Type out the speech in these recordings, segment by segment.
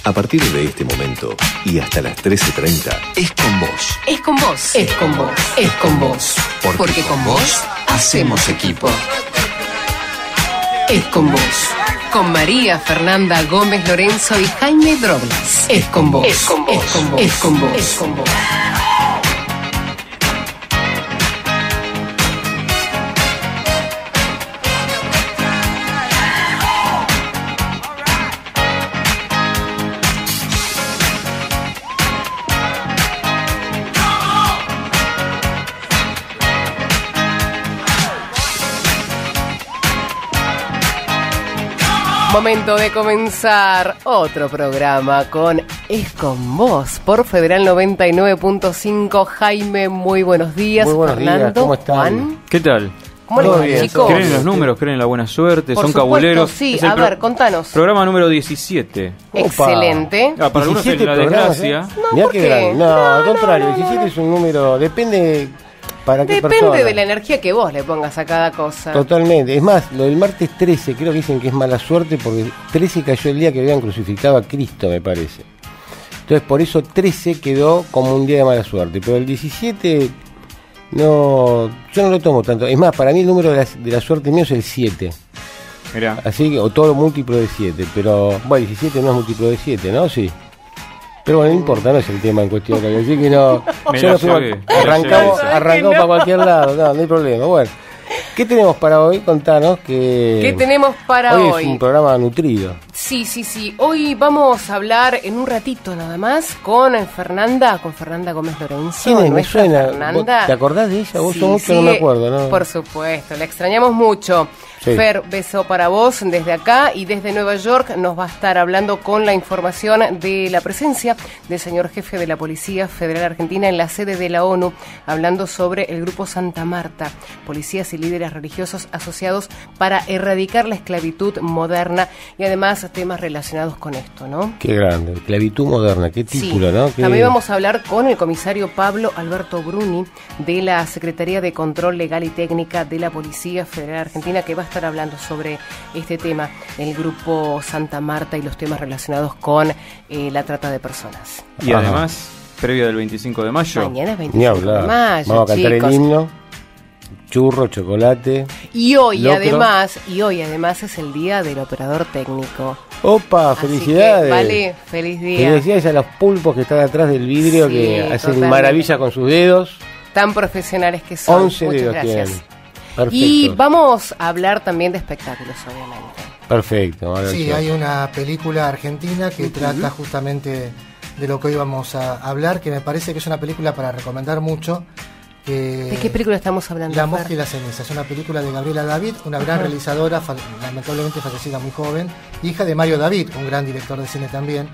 A partir de este momento y hasta las 13:30, es con vos. Es con vos. Es con vos. Es con vos. Porque con vos hacemos equipo. Es con vos. Con María Fernanda Gómez Lorenzo y Jaime Droblas. Es con vos. Es con vos. Es con vos. Es con vos. Es con vos. Momento de comenzar otro programa con Es con vos por Federal 99.5. Jaime, muy buenos días. Muy buenos Fernando, días, ¿cómo están? Juan. ¿Qué tal? ¿Cómo les va, chicos? ¿Creen en los números? ¿Creen en la buena suerte? Por ¿Son supuesto, cabuleros? sí, Es el a ver, contanos. Programa número 17. Excelente. Para algunos es la programas, desgracia. No, Mirá ¿por qué qué? grande. No, al contrario, 17 es un número, depende para qué persona. Depende de la energía que vos le pongas a cada cosa. Totalmente. Es más, lo del martes 13, creo que dicen que es mala suerte porque 13 cayó el día que habían crucificado a Cristo, me parece. Entonces, por eso 13 quedó como un día de mala suerte. Pero el 17, no, yo no lo tomo tanto. Es más, para mí el número de la suerte mío es el 7. Mirá. Así que, o todo múltiplo de 7. Pero, bueno, 17 no es múltiplo de 7, ¿no? Sí. Pero bueno, no importa, no es el tema en cuestión. Así que no. Me Yo la no fui, llevé. arrancamos que arrancamos no. para cualquier lado, no hay problema. Bueno, ¿qué tenemos para hoy? Contanos que. ¿Qué tenemos para hoy? hoy? Es un programa nutrido. Sí. Hoy vamos a hablar en un ratito nada más con Fernanda Gómez Lorenzo. ¿Quién es? Me nuestra suena. Fernanda. ¿Vos ¿Te acordás de ella? Vos Sí, sos mucho, sí, no me acuerdo, ¿no? Por supuesto, la extrañamos mucho. Sí. Fer, beso para vos desde acá y desde Nueva York nos va a estar hablando con la información de la presencia del señor jefe de la Policía Federal Argentina en la sede de la ONU, hablando sobre el grupo Santa Marta, policías y líderes religiosos asociados para erradicar la esclavitud moderna y además temas relacionados con esto, ¿no? Qué grande. Esclavitud moderna, qué título, Sí. ¿no? Qué... También vamos a hablar con el comisario Pablo Alberto Bruni de la Secretaría de Control Legal y Técnica de la Policía Federal Argentina, que va a estar hablando sobre este tema, el grupo Santa Marta y los temas relacionados con la trata de personas. Y Ajá. además, previa del 25 de mayo. Mañana es Ni 25 hablar. de mayo, Vamos a cantar chicos. el himno. Churro, chocolate. Y hoy locro. además es el día del operador técnico. ¡Opa! Así ¡Felicidades! que, vale, feliz día. Felicidades a los pulpos que están atrás del vidrio, Sí, que hacen totalmente. maravillas con sus dedos. Tan profesionales que son. 11 Muchas dedos gracias. tienen. Perfecto. Y vamos a hablar también de espectáculos, obviamente. Perfecto. ahora Sí, hay una película argentina que trata justamente de lo que hoy vamos a hablar, que me parece que es una película para recomendar mucho. ¿De qué película estamos hablando? La Fer? mosca y la ceniza. Es una película de Gabriela David, una gran realizadora, lamentablemente fallecida muy joven, hija de Mario David, un gran director de cine también,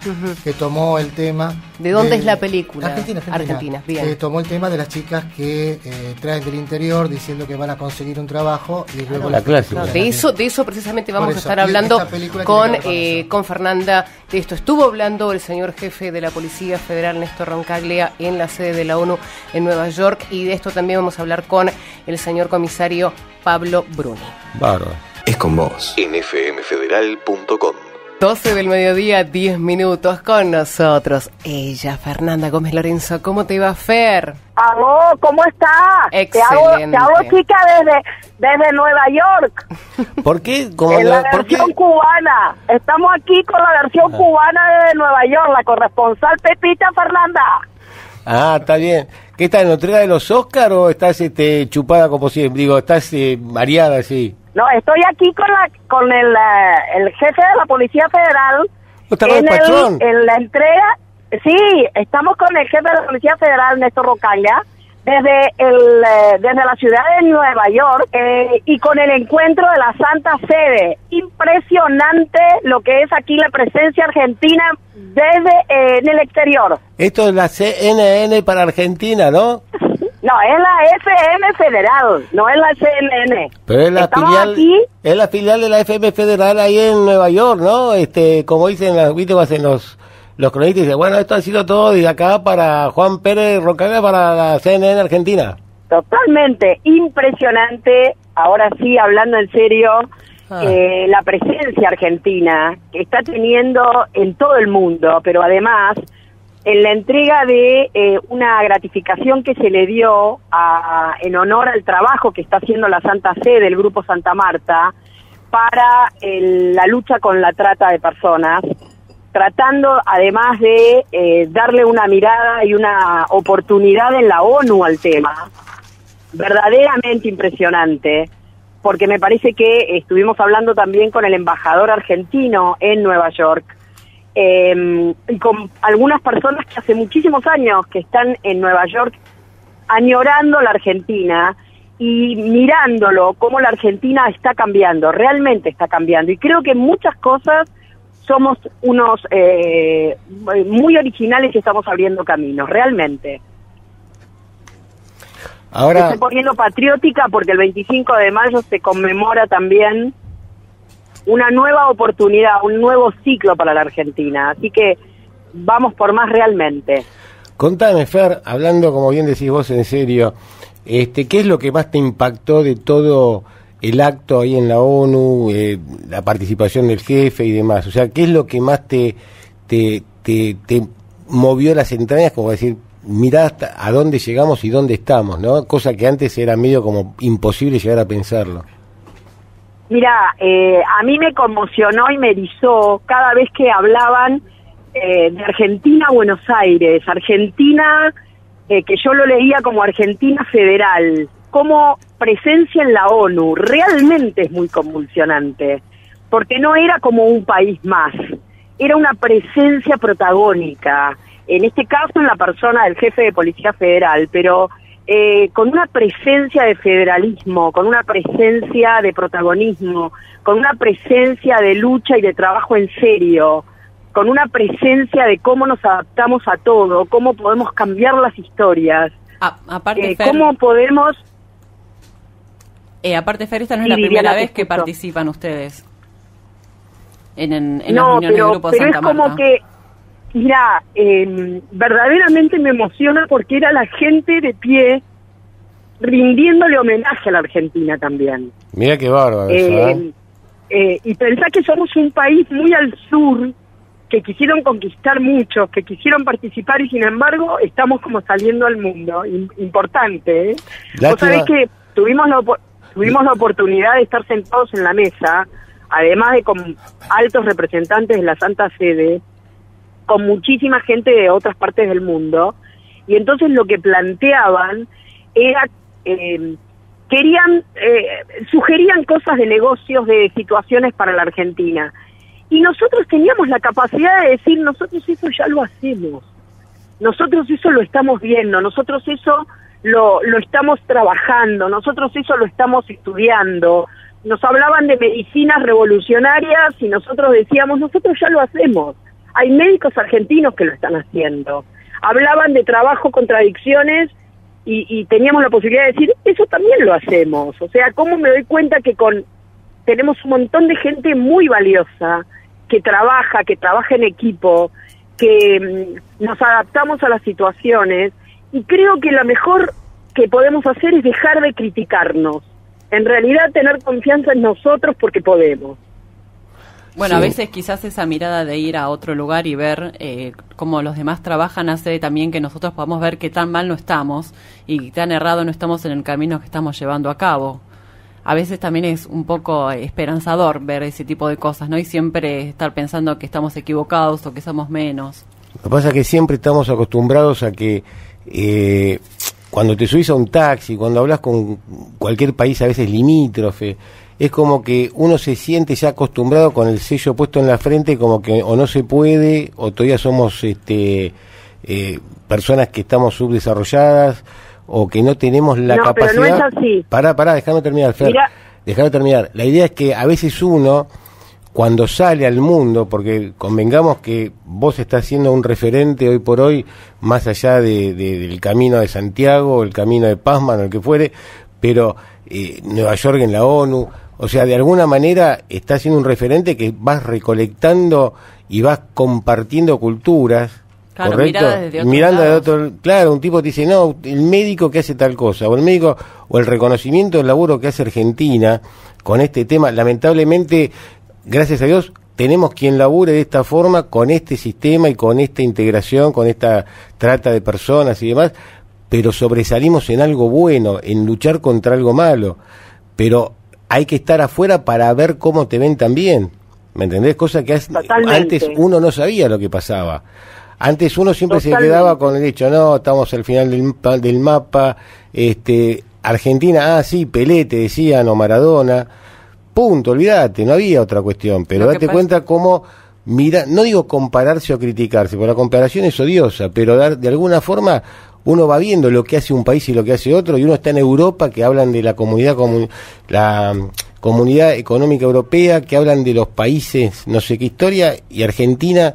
que tomó el tema... ¿De dónde es la película? Argentina, bien. tomó el tema de las chicas que traen del interior diciendo que van a conseguir un trabajo y luego La clásica. No, de eso precisamente vamos Por a eso, estar y hablando esta película con, tiene que ver con eso. con Fernanda. De esto estuvo hablando el señor jefe de la Policía Federal, Néstor Roncaglia, en la sede de la ONU en Nueva York. Y de esto también vamos a hablar con el señor comisario Pablo Bruni. Bárbaro. Es con vos. En fmfederal.com. 12 del mediodía, 10 minutos con nosotros. Ella, Fernanda Gómez Lorenzo. ¿Cómo te va, Fer? Aló, ¿cómo estás? Excelente. Te hago chica desde Nueva York, ¿Por qué? Como en la ¿por qué? versión cubana. Estamos aquí con la versión cubana de Nueva York, la corresponsal Pepita Fernanda. Ah, está bien. ¿Qué estás en la entrega de los Oscar o estás chupada como siempre? Digo, estás mareada así. No, estoy aquí con el jefe de la Policía Federal. ¿No está con el patrón? En la entrega, sí, estamos con el jefe de la Policía Federal, Néstor Roncaglia, desde la ciudad de Nueva York y con el encuentro de la Santa Sede. Impresionante lo que es aquí la presencia argentina desde en el exterior. Esto es la CNN para Argentina, ¿no? No, es la FM Federal, no es la CNN. Pero es la Estamos filial, aquí. es la filial de la FM Federal ahí en Nueva York, ¿no? Como dicen las víctimas en los cronistas, dicen, bueno, esto ha sido todo de acá para Juan Pérez Roncaglia para la CNN Argentina. Totalmente impresionante. Ahora sí, hablando en serio, la presencia argentina que está teniendo en todo el mundo, pero además en la entrega de una gratificación que se le dio en honor al trabajo que está haciendo la Santa Sede, el Grupo Santa Marta, para la lucha con la trata de personas, tratando además de darle una mirada y una oportunidad en la ONU al tema, verdaderamente impresionante, porque me parece que estuvimos hablando también con el embajador argentino en Nueva York, y con algunas personas que hace muchísimos años que están en Nueva York añorando la Argentina y mirándolo, cómo la Argentina está cambiando, realmente está cambiando, y creo que en muchas cosas somos unos muy originales y estamos abriendo caminos, realmente. Ahora, estoy poniendo patriótica porque el 25 de mayo se conmemora también una nueva oportunidad, un nuevo ciclo para la Argentina, así que vamos por más realmente. contame, Fer, hablando como bien decís vos en serio, ¿qué es lo que más te impactó de todo el acto ahí en la ONU, la participación del jefe y demás? O sea, ¿qué es lo que más te movió las entrañas, como decir, mirá hasta a dónde llegamos y dónde estamos, ¿no? Cosa que antes era medio como imposible llegar a pensarlo. Mira, a mí me conmocionó y me erizó cada vez que hablaban de Argentina a Buenos Aires, Argentina, que yo lo leía como Argentina Federal, como presencia en la ONU, realmente es muy convulsionante, porque no era como un país más, era una presencia protagónica, en este caso en la persona del jefe de Policía Federal, pero con una presencia de federalismo, con una presencia de protagonismo, con una presencia de lucha y de trabajo en serio, con una presencia de cómo nos adaptamos a todo, cómo podemos cambiar las historias, aparte, Fer, cómo podemos... aparte, Fer, esta no es Sí, la primera Viviana, vez te que escucho. participan ustedes en las No, reuniones del Grupo pero Santa es como Marta. que, mira, verdaderamente me emociona porque era la gente de pie rindiéndole homenaje a la Argentina también. Mirá qué bárbaro eso, Y pensá que somos un país muy al sur, que quisieron conquistar muchos, que quisieron participar y sin embargo estamos como saliendo al mundo. Importante, ¿eh? Lástima. Vos sabés que tuvimos la oportunidad de estar sentados en la mesa, además de con altos representantes de la Santa Sede, con muchísima gente de otras partes del mundo, y entonces lo que planteaban era, sugerían cosas de negocios, de situaciones para la Argentina, y nosotros teníamos la capacidad de decir, nosotros eso ya lo hacemos, nosotros eso lo estamos viendo, nosotros eso lo estamos trabajando, nosotros eso lo estamos estudiando. Nos hablaban de medicinas revolucionarias y nosotros decíamos, nosotros ya lo hacemos. Hay médicos argentinos que lo están haciendo. Hablaban de trabajo contra adicciones y teníamos la posibilidad de decir, eso también lo hacemos. O sea, ¿cómo me doy cuenta que tenemos un montón de gente muy valiosa que trabaja en equipo, que nos adaptamos a las situaciones? Y creo que lo mejor que podemos hacer es dejar de criticarnos. En realidad tener confianza en nosotros porque podemos. Bueno, Sí. a veces quizás esa mirada de ir a otro lugar y ver cómo los demás trabajan hace también que nosotros podamos ver que tan mal no estamos y tan errado no estamos en el camino que estamos llevando a cabo. A veces también es un poco esperanzador ver ese tipo de cosas, ¿no? Y siempre estar pensando que estamos equivocados o que somos menos. Lo que pasa es que siempre estamos acostumbrados a que cuando te subís a un taxi, cuando hablas con cualquier país a veces limítrofe, es como que uno se siente ya acostumbrado con el sello puesto en la frente, como que o no se puede, o todavía somos personas que estamos subdesarrolladas, o que no tenemos la capacidad... No, pero no es así. Pará, déjame terminar, Fer. Déjame terminar. La idea es que a veces uno, cuando sale al mundo, porque convengamos que vos estás siendo un referente hoy por hoy, más allá del camino de Santiago, el camino de Pazman, o el que fuere, pero Nueva York en la ONU, o sea, de alguna manera estás siendo un referente que vas recolectando y vas compartiendo culturas. Claro, ¿correcto? mirada desde otros Mirando de lados. otro, claro, un tipo te dice, no, el médico que hace tal cosa, o el médico, o el reconocimiento del laburo que hace Argentina, con este tema. Lamentablemente, gracias a Dios, tenemos quien labure de esta forma, con este sistema y con esta integración, con esta trata de personas y demás, pero sobresalimos en algo bueno, en luchar contra algo malo. Pero hay que estar afuera para ver cómo te ven también, ¿me entendés? Cosa que antes uno no sabía lo que pasaba. Antes uno siempre se quedaba con el hecho, no, estamos al final del mapa, Argentina, sí, Pelé, te decían, o Maradona, punto, olvídate, no había otra cuestión, pero date cuenta cómo, mira, no digo compararse o criticarse, porque la comparación es odiosa, pero de alguna forma uno va viendo lo que hace un país y lo que hace otro, y uno está en Europa, que hablan de la la Comunidad Económica Europea, que hablan de los países, no sé qué historia, y Argentina,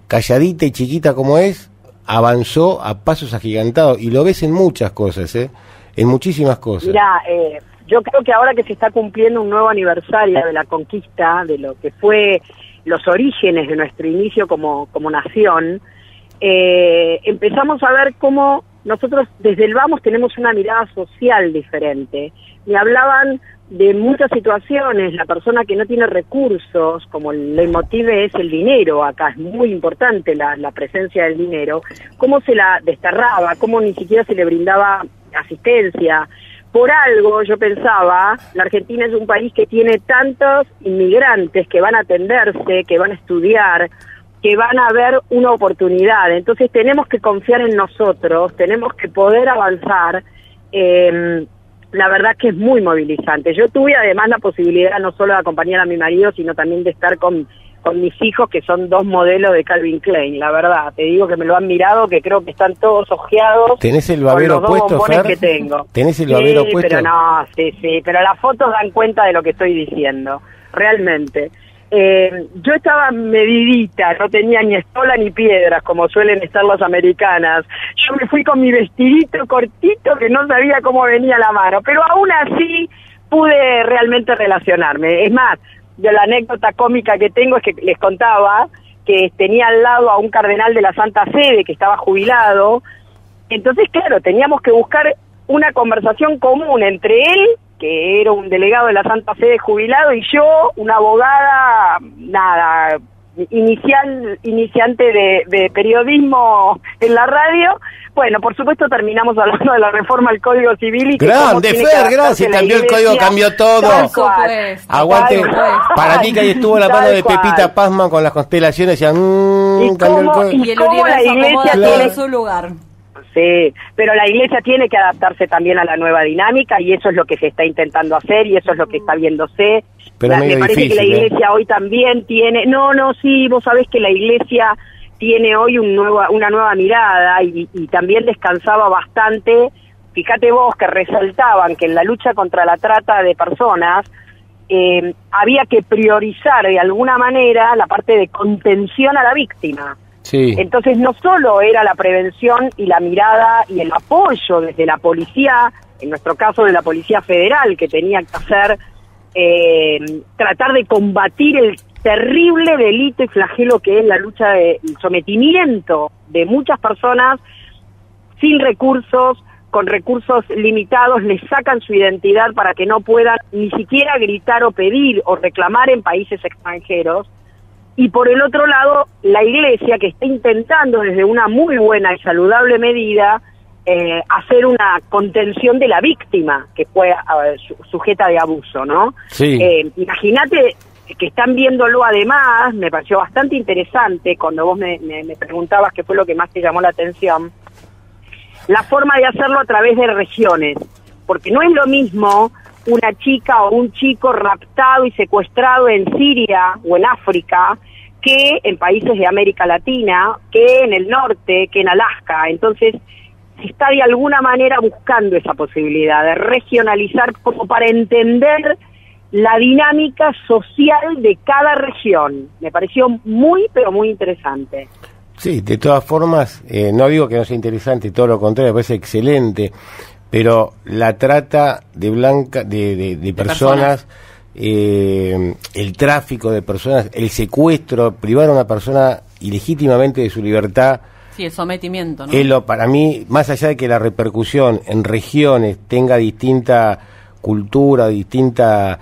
calladita y chiquita como es, avanzó a pasos agigantados, y lo ves en muchas cosas, en muchísimas cosas. Mirá, yo creo que ahora que se está cumpliendo un nuevo aniversario de la conquista, de lo que fue los orígenes de nuestro inicio como nación, empezamos a ver cómo nosotros desde el vamos tenemos una mirada social diferente. Me hablaban de muchas situaciones, la persona que no tiene recursos, como el leitmotiv es el dinero, acá es muy importante la presencia del dinero, cómo se la desterraba, cómo ni siquiera se le brindaba asistencia. Por algo, yo pensaba, la Argentina es un país que tiene tantos inmigrantes que van a atenderse, que van a estudiar, que van a ver una oportunidad. Entonces tenemos que confiar en nosotros, tenemos que poder avanzar. La verdad que es muy movilizante. Yo tuve además la posibilidad no solo de acompañar a mi marido, sino también de estar con mis hijos, que son 2 modelos de Calvin Klein. La verdad, te digo que me lo han mirado, que creo que están todos ojeados. ¿Tenés el babero puesto, Fer? Que tengo. ¿Tenés el babero puesto? Pero no, sí, pero las fotos dan cuenta de lo que estoy diciendo, realmente. Yo estaba medidita, no tenía ni estola ni piedras, como suelen estar las americanas. Yo me fui con mi vestidito cortito, que no sabía cómo venía la mano, pero aún así pude realmente relacionarme. Es más, de la anécdota cómica que tengo es que les contaba que tenía al lado a un cardenal de la Santa Sede que estaba jubilado. Entonces, claro, teníamos que buscar una conversación común entre él, que era un delegado de la Santa Sede jubilado, y yo, una abogada, iniciante de periodismo en la radio. Bueno, por supuesto terminamos hablando de la reforma al Código Civil y grande, Fer, gracias, cambió el código, cambió todo. Aguante, para mí que ahí estuvo la mano de Pepita Pazman con las constelaciones, y el universo la iglesia tiene su lugar. Sí, pero la iglesia tiene que adaptarse también a la nueva dinámica, y eso es lo que se está intentando hacer, y eso es lo que está viéndose. Pero me parece difícil, que la iglesia hoy también tiene... sí, vos sabés que la iglesia tiene hoy una nueva mirada, y también descansaba bastante. Fíjate vos que resaltaban que en la lucha contra la trata de personas había que priorizar de alguna manera la parte de contención a la víctima. Sí. Entonces no solo era la prevención y la mirada y el apoyo desde la policía, en nuestro caso de la Policía Federal, que tenía que hacer, tratar de combatir el terrible delito y flagelo que es la lucha del sometimiento de muchas personas sin recursos, con recursos limitados, les sacan su identidad para que no puedan ni siquiera gritar o pedir o reclamar en países extranjeros. Y por el otro lado, la iglesia, que está intentando desde una muy buena y saludable medida hacer una contención de la víctima que fue sujeta de abuso, ¿no? Sí. Imagínate que están viéndolo además, me pareció bastante interesante cuando vos me preguntabas qué fue lo que más te llamó la atención, la forma de hacerlo a través de regiones, porque no es lo mismo una chica o un chico raptado y secuestrado en Siria o en África que en países de América Latina, que en el norte, que en Alaska. Entonces se está de alguna manera buscando esa posibilidad de regionalizar como para entender la dinámica social de cada región. Me pareció muy, pero muy interesante. Sí, de todas formas, no digo que no sea interesante, todo lo contrario, me parece excelente. Pero la trata de personas, el tráfico de personas, el secuestro, privar a una persona ilegítimamente de su libertad. Sí, el sometimiento, ¿no? Para mí, más allá de que la repercusión en regiones tenga distinta cultura, distinta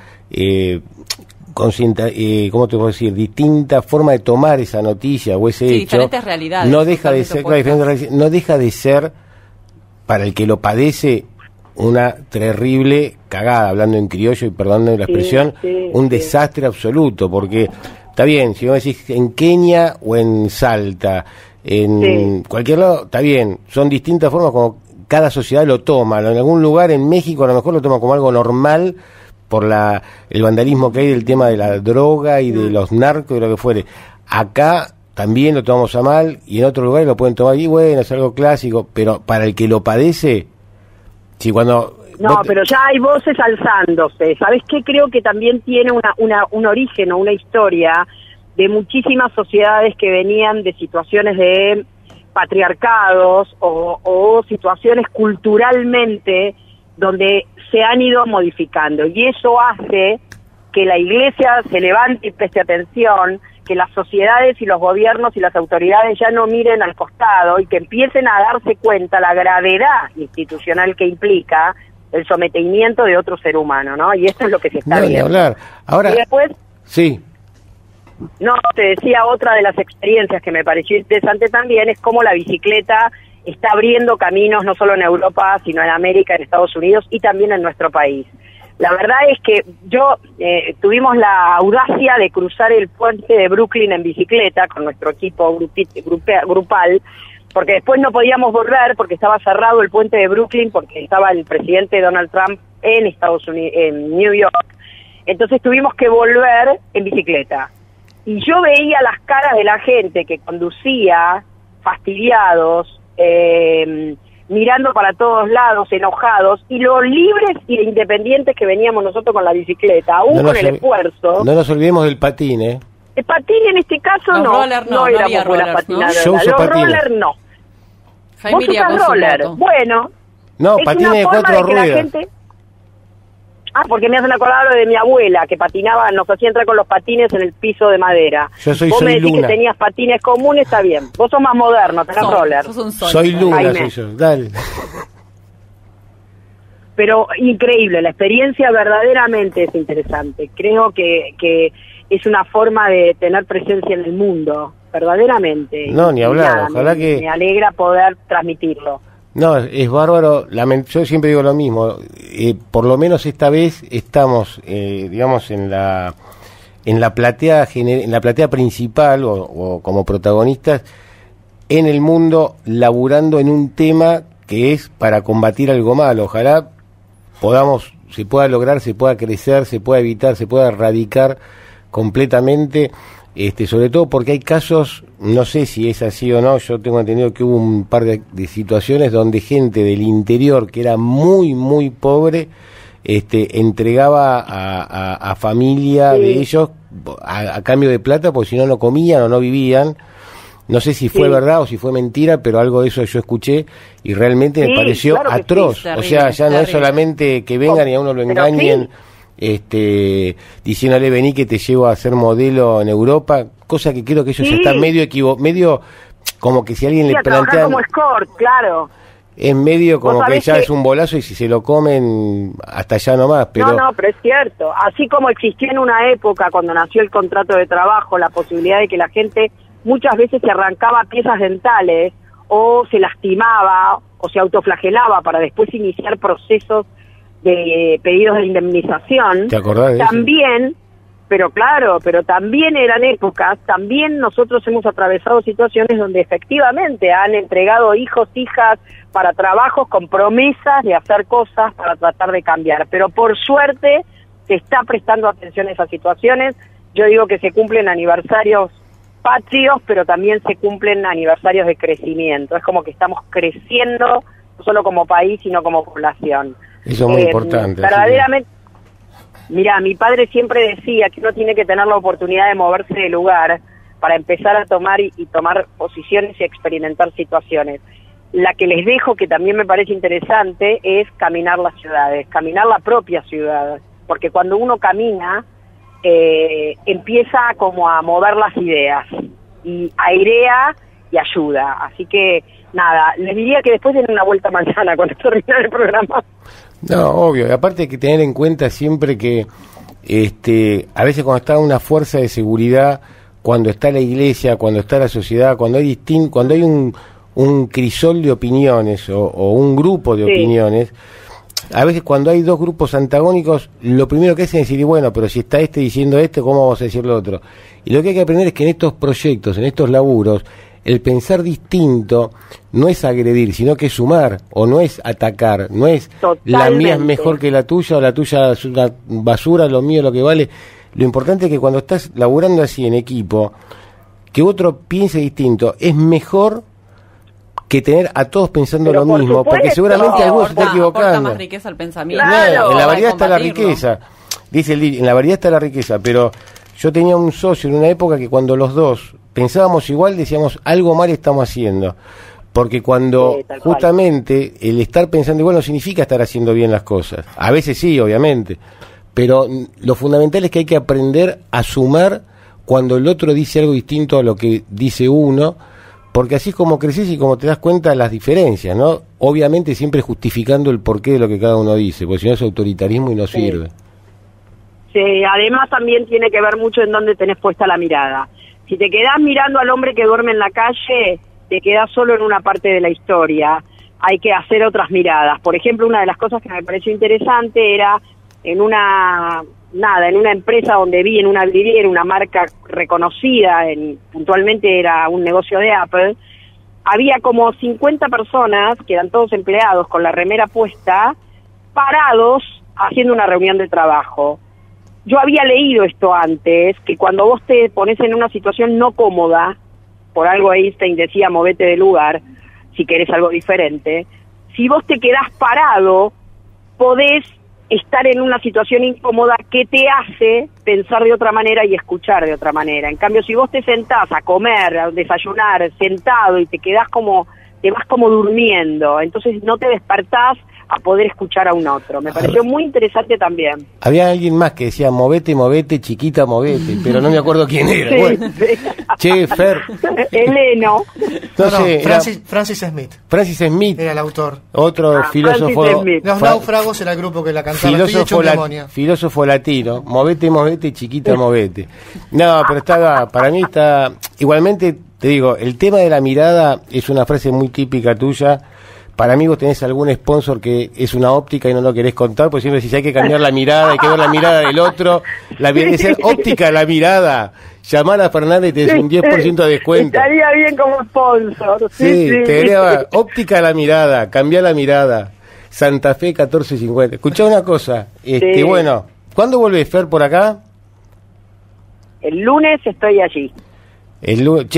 ¿cómo te puedo decir? Distinta forma de tomar esa noticia o ese hecho. Diferentes realidades. No deja de ser, no deja de ser, para el que lo padece, una terrible cagada, hablando en criollo y perdónenme la expresión, un desastre absoluto, porque está bien, si vos decís en Kenia o en Salta, en cualquier lado, está bien, son distintas formas como cada sociedad lo toma. En algún lugar en México a lo mejor lo toma como algo normal por el vandalismo que hay del tema de la droga y de los narcos y lo que fuere. Acá también lo tomamos a mal y en otros lugares lo pueden tomar y bueno, es algo clásico, pero para el que lo padece, si cuando... No, pero ya hay voces alzándose. ¿Sabes qué? Creo que también tiene un origen o una historia de muchísimas sociedades que venían de situaciones de patriarcados o situaciones culturalmente donde se han ido modificando, y eso hace que la Iglesia se levante y preste atención, que las sociedades y los gobiernos y las autoridades ya no miren al costado y que empiecen a darse cuenta la gravedad institucional que implica el sometimiento de otro ser humano, ¿no? Y esto es lo que se está viendo. Ni hablar. Ahora, y después, sí. No, te decía, otra de las experiencias que me pareció interesante también es cómo la bicicleta está abriendo caminos no solo en Europa, sino en América, en Estados Unidos y también en nuestro país. La verdad es que tuvimos la audacia de cruzar el puente de Brooklyn en bicicleta con nuestro equipo grupal, porque después no podíamos volver porque estaba cerrado el puente de Brooklyn porque estaba el presidente Donald Trump en Estados Unidos, en New York. Entonces tuvimos que volver en bicicleta. Y yo veía las caras de la gente que conducía, fastidiados, mirando para todos lados, enojados, y lo libres y independientes que veníamos nosotros con la bicicleta, aún con el esfuerzo. No nos olvidemos del patín, ¿eh? El patín en este caso los no roller no éramos buenas patinadoras. Yo uso Los patines. roller no. Jaime Vos usás roller. Bueno, no, es patines una de forma 4 de que ruedas. la gente... porque me hacen acordar lo de mi abuela, que patinaba, nos hacía entrar con los patines en el piso de madera. Yo soy Vos me decís Luna. que tenías patines comunes, está bien. Vos sos más moderno, tenés roller. Sos un sol. Soy Luna, Jaime. soy yo. Dale. Pero increíble, la experiencia verdaderamente es interesante. Creo que es una forma de tener presencia en el mundo, verdaderamente. No, ni hablar, Nada, ojalá que... Me alegra poder transmitirlo. No, es bárbaro. Yo siempre digo lo mismo. Por lo menos esta vez estamos, digamos, en la platea principal o como protagonistas en el mundo, laburando en un tema que es para combatir algo malo. Ojalá se pueda lograr, se pueda crecer, se pueda evitar, se pueda erradicar completamente. Sobre todo porque hay casos, no sé si es así o no, yo tengo entendido que hubo un par de situaciones donde gente del interior que era muy, muy pobre, entregaba a familia de ellos a cambio de plata, porque si no, no comían o no vivían. No sé si fue verdad o si fue mentira, pero algo de eso yo escuché y realmente me pareció claro que atroz. sí, terrible, o sea, ya no es terrible. solamente que vengan y a uno lo Pero engañen, diciéndole vení que te llevo a ser modelo en Europa, cosa que creo que ellos están medio como que si alguien Sí, le a trabajar plantea, como escort, claro. es medio como Vos que sabés ya que- es un bolazo y si se lo comen hasta allá nomás, pero No, pero es cierto. Así como existió en una época, cuando nació el contrato de trabajo, la posibilidad de que la gente muchas veces se arrancaba piezas dentales o se lastimaba o se autoflagelaba para después iniciar procesos de pedidos de indemnización. ¿te acordás de eso? También, pero también eran épocas, también nosotros hemos atravesado situaciones donde efectivamente han entregado hijos, hijas para trabajos con promesas de hacer cosas para tratar de cambiar. Pero por suerte se está prestando atención a esas situaciones. Yo digo que se cumplen aniversarios patrios, pero también se cumplen aniversarios de crecimiento. Es como que estamos creciendo, no solo como país, sino como población. Eso es muy importante. así Verdaderamente, mira, mi padre siempre decía que uno tiene que tener la oportunidad de moverse de lugar para empezar a tomar y tomar posiciones y experimentar situaciones. La que les dejo, que también me parece interesante, es caminar las ciudades, caminar la propia ciudad, porque cuando uno camina, empieza como a mover las ideas, y airea y ayuda. Así que, nada, les diría que después den una vuelta mañana cuando termine el programa. No, obvio, y aparte hay que tener en cuenta siempre que a veces cuando está una fuerza de seguridad, cuando está la iglesia, cuando está la sociedad, cuando hay un crisol de opiniones o un grupo de opiniones, a veces cuando hay dos grupos antagónicos, lo primero que hacen es decir, bueno, pero si está este diciendo esto, ¿cómo vamos a decir lo otro? Y lo que hay que aprender es que en estos proyectos, en estos laburos, el pensar distinto no es agredir, sino que es sumar, o no es atacar, no es la mía es mejor que la tuya, o la tuya es una basura, lo mío es lo que vale. Lo importante es que cuando estás laburando así en equipo, que otro piense distinto, es mejor que tener a todos pensando lo mismo, porque seguramente algunos se están equivocando. Aporta más riqueza al pensamiento. Claro, en la variedad está la riqueza, dice el en la variedad está la riqueza, pero yo tenía un socio en una época que cuando los dos pensábamos igual, decíamos, algo mal estamos haciendo. Porque cuando justamente el estar pensando igual no significa estar haciendo bien las cosas. A veces sí, obviamente. Pero lo fundamental es que hay que aprender a sumar cuando el otro dice algo distinto a lo que dice uno, porque así es como creces y como te das cuenta de las diferencias, ¿no? Obviamente siempre justificando el porqué de lo que cada uno dice, porque si no es autoritarismo y no sirve. Sí, además también tiene que ver mucho en dónde tenés puesta la mirada. Si te quedás mirando al hombre que duerme en la calle, te quedás solo en una parte de la historia. Hay que hacer otras miradas. Por ejemplo, una de las cosas que me pareció interesante era en una empresa donde vi en una vidriera una marca reconocida, puntualmente era un negocio de Apple, había como 50 personas, que eran todos empleados con la remera puesta, parados haciendo una reunión de trabajo. Yo había leído esto antes, que cuando vos te pones en una situación no cómoda, por algo Einstein decía, movete de lugar, si querés algo diferente, si vos te quedás parado, podés estar en una situación incómoda que te hace pensar de otra manera y escuchar de otra manera. En cambio, si vos te sentás a comer, a desayunar, sentado y te vas como durmiendo, entonces no te despertás a poder escuchar a un otro. Me pareció muy interesante también. Había alguien más que decía, movete, movete, chiquita, movete, pero no me acuerdo quién era. Sí, bueno. Sí. Che, Fer. Heleno. Francis Smith. Francis Smith. Era el autor. Otro filósofo. Los Náufragos era el grupo que la cantaba. Filósofo latino. Movete, movete, chiquita, movete. No, pero para mí está... Igualmente, te digo, el tema de la mirada es una frase muy típica tuya. Para mí vos tenés algún sponsor que es una óptica y no lo querés contar, porque siempre decís hay que cambiar la mirada, hay que ver la mirada del otro, de ser óptica la mirada. Llamar a Fernández y te des un 10% de descuento. Estaría bien como sponsor. Sí, te diría, óptica la mirada, cambiar la mirada. Santa Fe 1450. Escuchá una cosa, bueno, ¿cuándo volvés, Fer, por acá? El lunes estoy allí.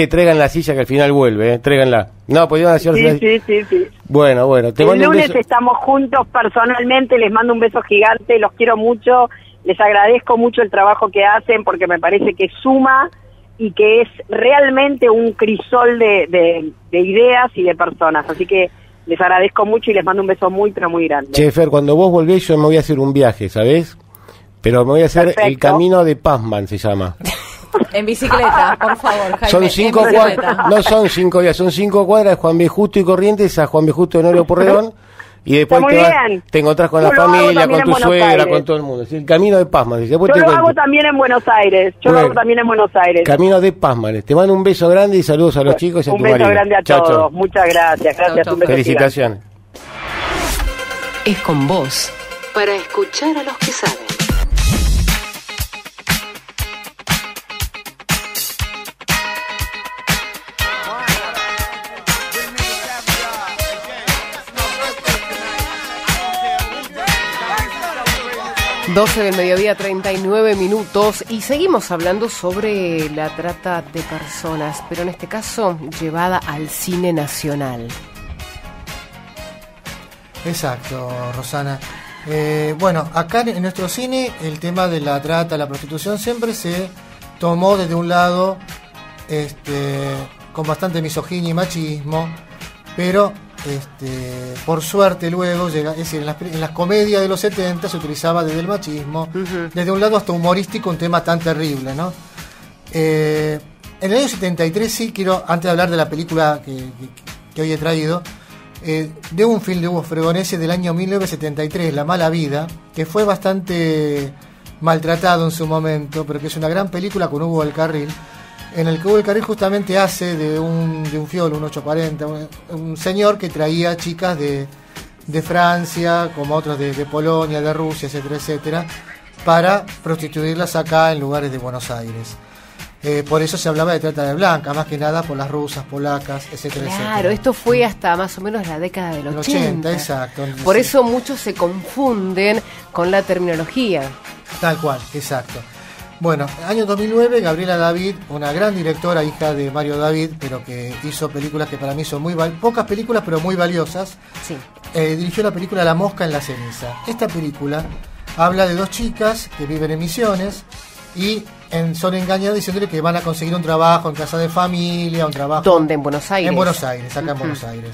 Traigan la silla que al final vuelve, tráiganla. No, pues iban a hacer... Sí. Bueno, te mando el un lunes beso. estamos juntos personalmente, les mando un beso gigante, los quiero mucho, les agradezco mucho el trabajo que hacen porque me parece que suma y que es realmente un crisol de ideas y de personas, así que les agradezco mucho y les mando un beso muy, pero muy grande. Che, Fer, cuando vos volvés yo me voy a hacer un viaje, ¿sabés? Pero me voy a hacer Perfecto. el camino de Pazman, se llama. En bicicleta, por favor, Jaime. Son 5 cuadras, no son 5 días, son 5 cuadras de Juan B. Justo y Corrientes a Juan B. Justo de Honorio Porredón. Y después te encontrás con la familia, con tu suegra, con todo el mundo. Es el camino de Pazman. Yo lo hago también en Buenos Aires. Camino de Pazman. Te mando un beso grande y saludos a los chicos y a tu marido. Un beso grande a todos. Muchas gracias. Chau. Felicitaciones. Es con vos, para escuchar a los que saben. Doce del mediodía, 39 minutos, y seguimos hablando sobre la trata de personas, pero en este caso llevada al cine nacional. Exacto, Rosana. Bueno, acá en nuestro cine el tema de la trata, la prostitución siempre se tomó desde un lado con bastante misoginia y machismo, pero por suerte luego llega, es decir, en las comedias de los 70 se utilizaba desde el machismo, desde un lado hasta humorístico, un tema tan terrible, ¿no? En el año 73 sí quiero, antes de hablar de la película que hoy he traído, de un film de Hugo Fregonese del año 1973, La mala vida, que fue bastante maltratado en su momento, pero que es una gran película con Hugo del Carril, en el que Hugo del Carril justamente hace de un fiolo, un 840, un señor que traía chicas de Francia, como otros de Polonia, de Rusia, etcétera, etcétera, para prostituirlas acá en lugares de Buenos Aires. Por eso se hablaba de trata de blancas, más que nada por las rusas, polacas, etcétera, etcétera. Claro, esto fue hasta más o menos la década del 80. Exacto. Por Sí. eso muchos se confunden con la terminología. Tal cual, exacto. Bueno, año 2009, Gabriela David, una gran directora, hija de Mario David, pero que hizo películas que para mí son pocas películas, pero muy valiosas. Sí. Dirigió la película La mosca en la ceniza. Esta película habla de dos chicas que viven en Misiones y son engañadas diciéndole que van a conseguir un trabajo en casa de familia, un trabajo... ¿Dónde? ¿En Buenos Aires? En Buenos Aires, acá en Buenos Aires.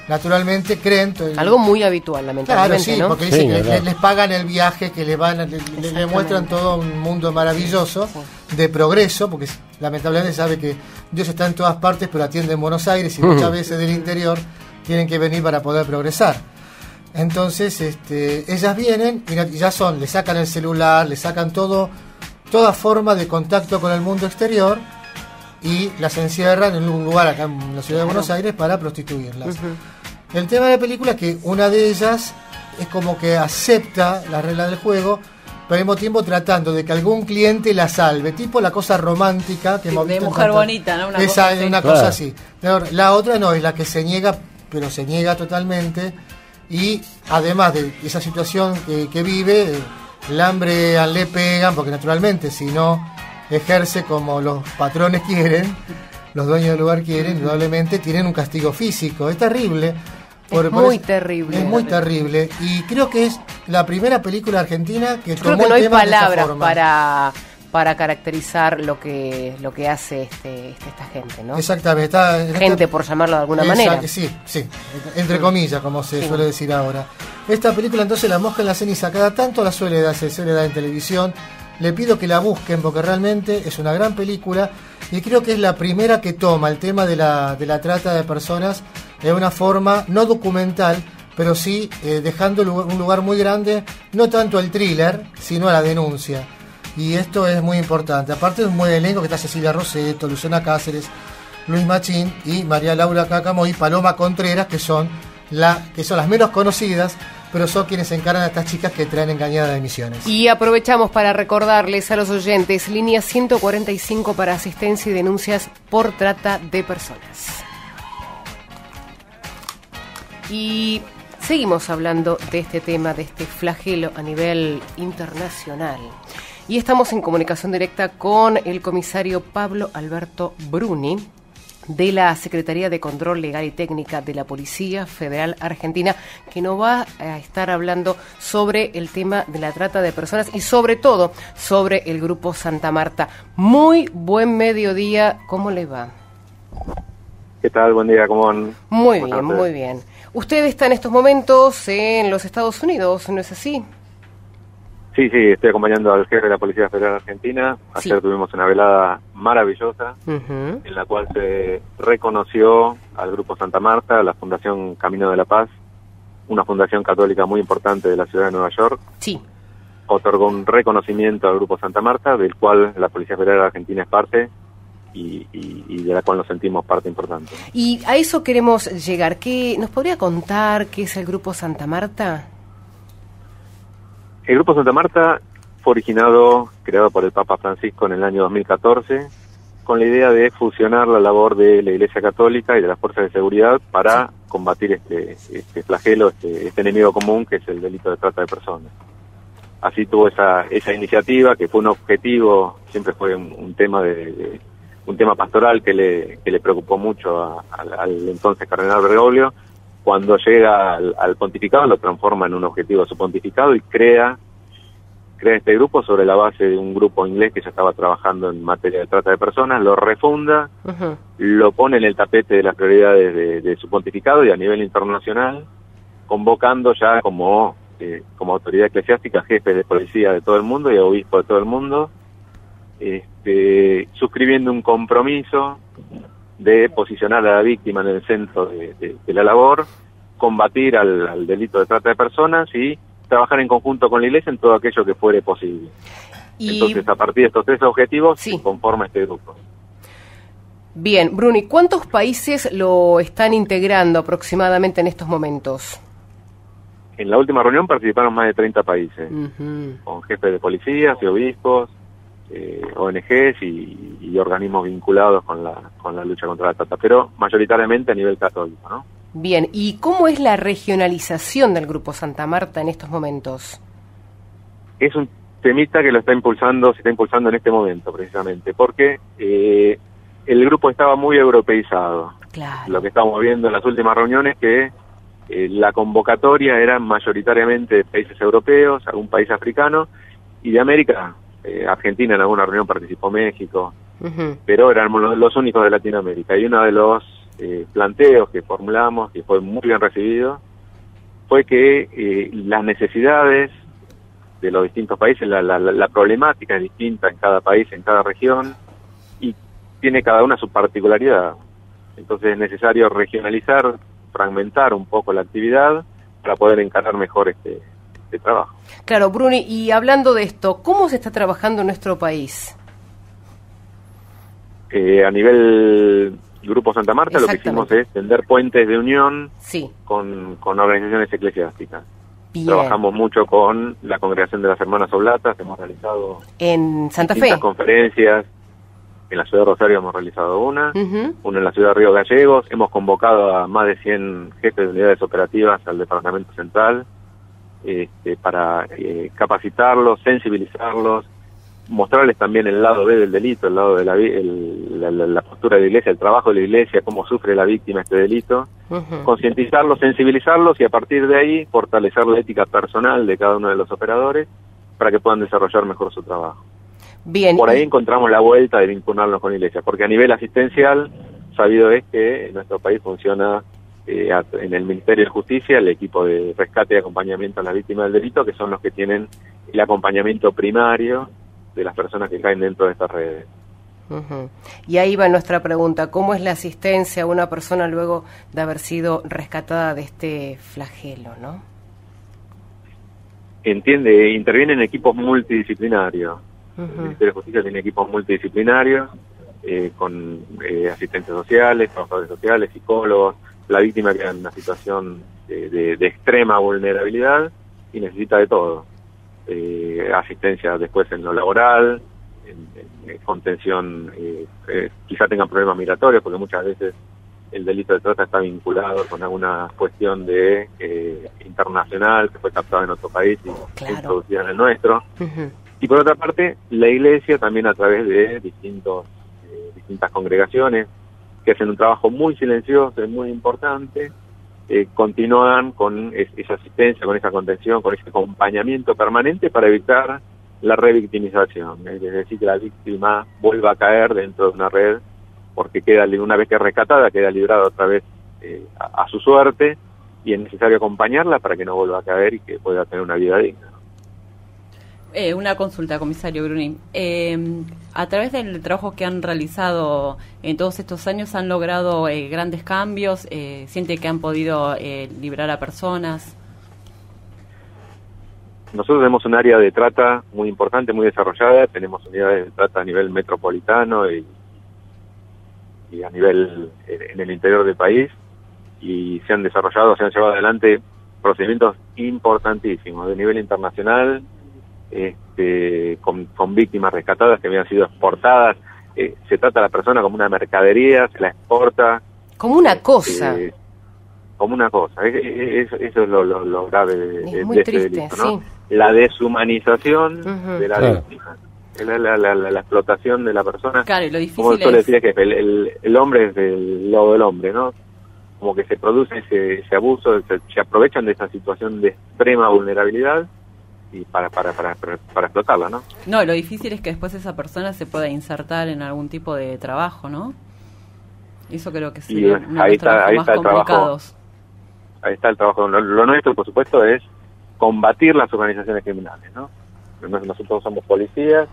Naturalmente creen... Algo muy habitual, lamentablemente, claro, sí, ¿no? porque dicen Sí, que claro. les pagan el viaje, que le muestran todo un mundo maravilloso de progreso, porque lamentablemente sabe que Dios está en todas partes, pero atiende en Buenos Aires y muchas veces del interior tienen que venir para poder progresar. Entonces, ellas vienen y ya le sacan el celular, le sacan toda forma de contacto con el mundo exterior y las encierran en un lugar acá en la ciudad de Buenos Aires para prostituirlas. El tema de la película es que una de ellas es como que acepta las reglas del juego, pero al mismo tiempo tratando de que algún cliente la salve, tipo la cosa romántica que hemos De visto en mujer tantas- bonita, ¿no? Una Esa, cosa así. una Claro. cosa así. Pero la otra no, es la que se niega, pero se niega totalmente, y además de esa situación que vive, el hambre le pegan, porque naturalmente si no ejerce como los patrones quieren, los dueños del lugar quieren, indudablemente tienen un castigo físico. Es terrible. Muy terrible. Es muy terrible. Y creo que es la primera película argentina que Yo creo tomó que no el hay tema de esa palabras forma. para caracterizar lo que hace esta gente, ¿no? Exactamente. Gente, por llamarlo de alguna manera. Sí, entre comillas, como se suele decir ahora. Esta película, entonces, La mosca en la ceniza, cada tanto se suele dar en televisión. Le pido que la busquen porque realmente es una gran película y creo que es la primera que toma el tema de la trata de personas de una forma no documental, pero sí dejando un lugar muy grande, no tanto al thriller, sino a la denuncia. Y esto es muy importante. Aparte de un buen elenco que está Cecilia Rosetto, Luciana Cáceres, Luis Machín y María Laura Cácamo y Paloma Contreras, que son las menos conocidas, pero son quienes encaran a estas chicas que traen engañadas de Misiones. Y aprovechamos para recordarles a los oyentes, línea 145 para asistencia y denuncias por trata de personas. Y seguimos hablando de este tema, de este flagelo a nivel internacional. Y estamos en comunicación directa con el comisario Pablo Alberto Bruni, de la Secretaría de Control Legal y Técnica de la Policía Federal Argentina, que nos va a estar hablando sobre el tema de la trata de personas y sobre todo sobre el Grupo Santa Marta. Muy buen mediodía, ¿cómo le va? ¿Qué tal? Buen día, ¿cómo van? Muy ¿Cómo bien, están muy bien. Usted está en estos momentos en los Estados Unidos, ¿no es así? Sí, estoy acompañando al jefe de la Policía Federal Argentina. Ayer tuvimos una velada maravillosa Uh-huh. en la cual se reconoció al Grupo Santa Marta, a la Fundación Camino de la Paz, una fundación católica muy importante de la ciudad de Nueva York. Sí. Otorgó un reconocimiento al Grupo Santa Marta, del cual la Policía Federal Argentina es parte y de la cual nos sentimos parte importante. Y a eso queremos llegar. ¿Nos podría contar qué es el Grupo Santa Marta? El Grupo Santa Marta fue creado por el Papa Francisco en el año 2014, con la idea de fusionar la labor de la Iglesia Católica y de las fuerzas de seguridad para combatir este flagelo, este enemigo común que es el delito de trata de personas. Así tuvo esa iniciativa, que fue un objetivo, siempre fue un tema un tema pastoral que le preocupó mucho al entonces cardenal Bergoglio. Cuando llega al pontificado lo transforma en un objetivo de su pontificado y crea este grupo sobre la base de un grupo inglés que ya estaba trabajando en materia de trata de personas, lo refunda, Uh-huh. lo pone en el tapete de las prioridades de su pontificado y a nivel internacional, convocando ya como autoridad eclesiástica jefes de policía de todo el mundo y obispos de todo el mundo, suscribiendo un compromiso de posicionar a la víctima en el centro de la labor, combatir al delito de trata de personas y trabajar en conjunto con la Iglesia en todo aquello que fuere posible. Entonces, a partir de estos 3 objetivos, se conforma este grupo. Bien, Bruni, ¿cuántos países lo están integrando aproximadamente en estos momentos? En la última reunión participaron más de 30 países, con jefes de policías y obispos, ONGs y organismos vinculados con la lucha contra la trata, pero mayoritariamente a nivel católico, ¿no? Bien, ¿y cómo es la regionalización del Grupo Santa Marta en estos momentos? Es un temita que se está impulsando en este momento precisamente, porque el grupo estaba muy europeizado. Claro. Lo que estamos viendo en las últimas reuniones que la convocatoria era mayoritariamente de países europeos, algún país africano, y de América, Argentina en alguna reunión participó México, pero eran los únicos de Latinoamérica. Y uno de los planteos que formulamos, que fue muy bien recibido, fue que las necesidades de los distintos países, la problemática es distinta en cada país, en cada región, y tiene cada una su particularidad. Entonces es necesario regionalizar, fragmentar un poco la actividad para poder encarar mejor este trabajo. Claro, Bruni, y hablando de esto, ¿cómo se está trabajando en nuestro país? A nivel Grupo Santa Marta, lo que hicimos es tender puentes de unión con organizaciones eclesiásticas. Bien. Trabajamos mucho con la Congregación de las Hermanas Oblatas, hemos realizado en Santa distintas Fe conferencias. En la ciudad de Rosario hemos realizado una en la ciudad de Río Gallegos. Hemos convocado a más de 100 jefes de unidades operativas al Departamento Central para capacitarlos, sensibilizarlos, mostrarles también el lado B del delito, el lado de la postura de la Iglesia, el trabajo de la Iglesia, cómo sufre la víctima este delito, concientizarlos, sensibilizarlos y a partir de ahí fortalecer la ética personal de cada uno de los operadores para que puedan desarrollar mejor su trabajo. Bien. Por ahí encontramos la vuelta de vincularnos con la Iglesia, porque a nivel asistencial, sabido es que en nuestro país funciona en el Ministerio de Justicia el equipo de rescate y acompañamiento a las víctimas del delito, que son los que tienen el acompañamiento primario de las personas que caen dentro de estas redes. Y ahí va nuestra pregunta, ¿cómo es la asistencia a una persona luego de haber sido rescatada de este flagelo, no? Intervienen equipos multidisciplinarios. El Ministerio de Justicia tiene equipos multidisciplinarios con asistentes sociales, trabajadores sociales, psicólogos. La víctima queda en una situación de extrema vulnerabilidad y necesita de todo. Asistencia después en lo laboral, en contención, quizá tengan problemas migratorios, porque muchas veces el delito de trata está vinculado con alguna cuestión de internacional que fue captada en otro país y introducida en el nuestro. Y por otra parte, la Iglesia también a través de distintas congregaciones que hacen un trabajo muy silencioso y muy importante, continúan con esa asistencia, con esa contención, con ese acompañamiento permanente para evitar la revictimización, es decir, que la víctima vuelva a caer dentro de una red, porque una vez que es rescatada, queda librada otra vez a su suerte, y es necesario acompañarla para que no vuelva a caer y que pueda tener una vida digna. Una consulta, comisario Bruni. A través del trabajo que han realizado en todos estos años, ¿han logrado grandes cambios? ¿Siente que han podido librar a personas? Nosotros tenemos un área de trata muy importante, muy desarrollada. Tenemos unidades de trata a nivel metropolitano y a nivel en el interior del país. Y se han llevado adelante procedimientos importantísimos de nivel internacional, con víctimas rescatadas que habían sido exportadas. Se trata a la persona como una mercadería, se la exporta. Como una cosa. Como una cosa. Eso es lo grave de este delito, ¿no? Sí. La deshumanización de la víctima. La explotación de la persona. Claro, y lo difícil como suele decir, que el hombre es el lobo del hombre, ¿no? Como que se produce ese abuso, se aprovechan de esa situación de extrema vulnerabilidad y para explotarla, ¿no? No, lo difícil es que después esa persona se pueda insertar en algún tipo de trabajo, ¿no? Eso creo que sería uno de los trabajos más complicados. Ahí está el trabajo. Lo nuestro, por supuesto, es combatir las organizaciones criminales, ¿no? Nosotros somos policías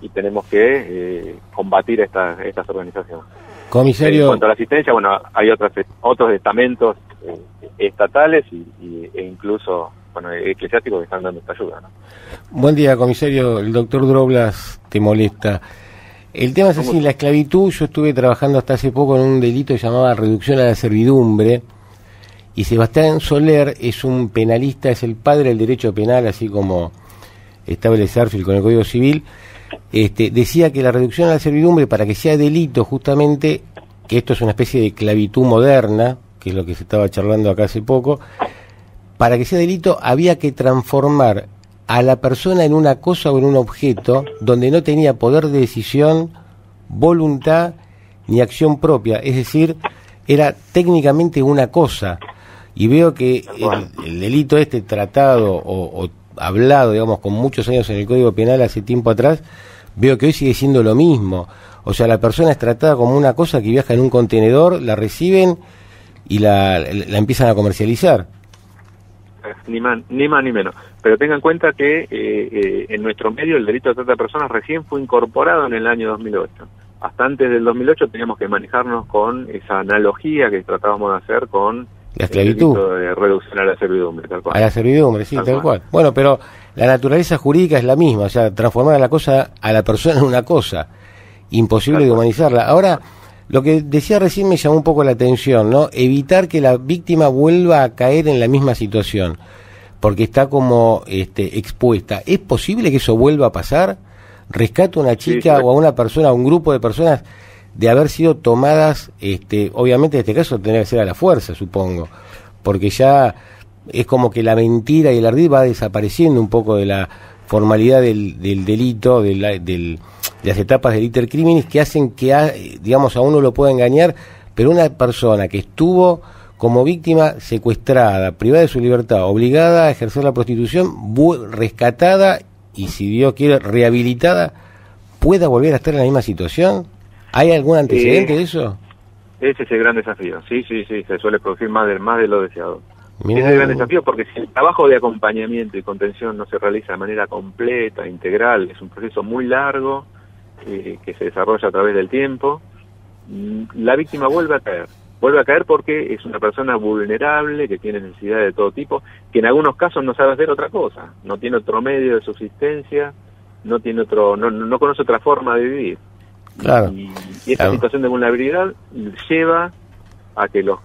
y tenemos que combatir estas organizaciones. Comisario. En cuanto a la asistencia, bueno, hay otros estamentos estatales e incluso bueno, eclesiásticos que están dando esta ayuda, ¿no? Buen día, comisario. El doctor Droblas te molesta. El tema es así, la esclavitud. Yo estuve trabajando hasta hace poco en un delito que se llamaba reducción a la servidumbre, y Sebastián Soler es un penalista, es el padre del derecho penal, así como establece Arfield con el Código Civil. Decía que la reducción a la servidumbre, para que sea delito justamente, que esto es una especie de esclavitud moderna, que es lo que se estaba charlando acá hace poco, para que sea delito había que transformar a la persona en una cosa o en un objeto donde no tenía poder de decisión, voluntad ni acción propia, es decir, era técnicamente una cosa. Y veo que el delito tratado o hablado, digamos, con muchos años en el Código Penal hace tiempo atrás, veo que hoy sigue siendo lo mismo. O sea, la persona es tratada como una cosa que viaja en un contenedor, la reciben y la empiezan a comercializar. Ni más ni menos. Pero tengan en cuenta que en nuestro medio el delito de trata de personas recién fue incorporado en el año 2008. Hasta antes del 2008 teníamos que manejarnos con esa analogía que tratábamos de hacer con la esclavitud. El delito de reducción a la servidumbre, tal cual. A la servidumbre, sí, tal cual. Bueno, pero la naturaleza jurídica es la misma, o sea, transformar a la persona en una cosa, imposible de humanizarla. Ahora, lo que decía recién me llamó un poco la atención, ¿no? Evitar que la víctima vuelva a caer en la misma situación, porque está como expuesta. ¿Es posible que eso vuelva a pasar? ¿Rescata a una chica o a una persona, a un grupo de personas de haber sido tomadas, obviamente en este caso tendría que ser a la fuerza, supongo, porque ya es como que la mentira y el ardid va desapareciendo un poco de la formalidad del delito, de las etapas del iter criminis, que hacen que, digamos, a uno lo pueda engañar, pero una persona que estuvo como víctima secuestrada, privada de su libertad, obligada a ejercer la prostitución, rescatada y, si Dios quiere, rehabilitada, ¿pueda volver a estar en la misma situación? ¿Hay algún antecedente de eso? Ese es el gran desafío, sí, se suele producir más de lo deseado. Ese es el gran desafío, porque si el trabajo de acompañamiento y contención no se realiza de manera completa, integral, es un proceso muy largo, que se desarrolla a través del tiempo, la víctima vuelve a caer porque es una persona vulnerable, que tiene necesidades de todo tipo, que en algunos casos no sabe hacer otra cosa, no tiene otro medio de subsistencia, no conoce otra forma de vivir. Claro. Y esta situación de vulnerabilidad lleva a que los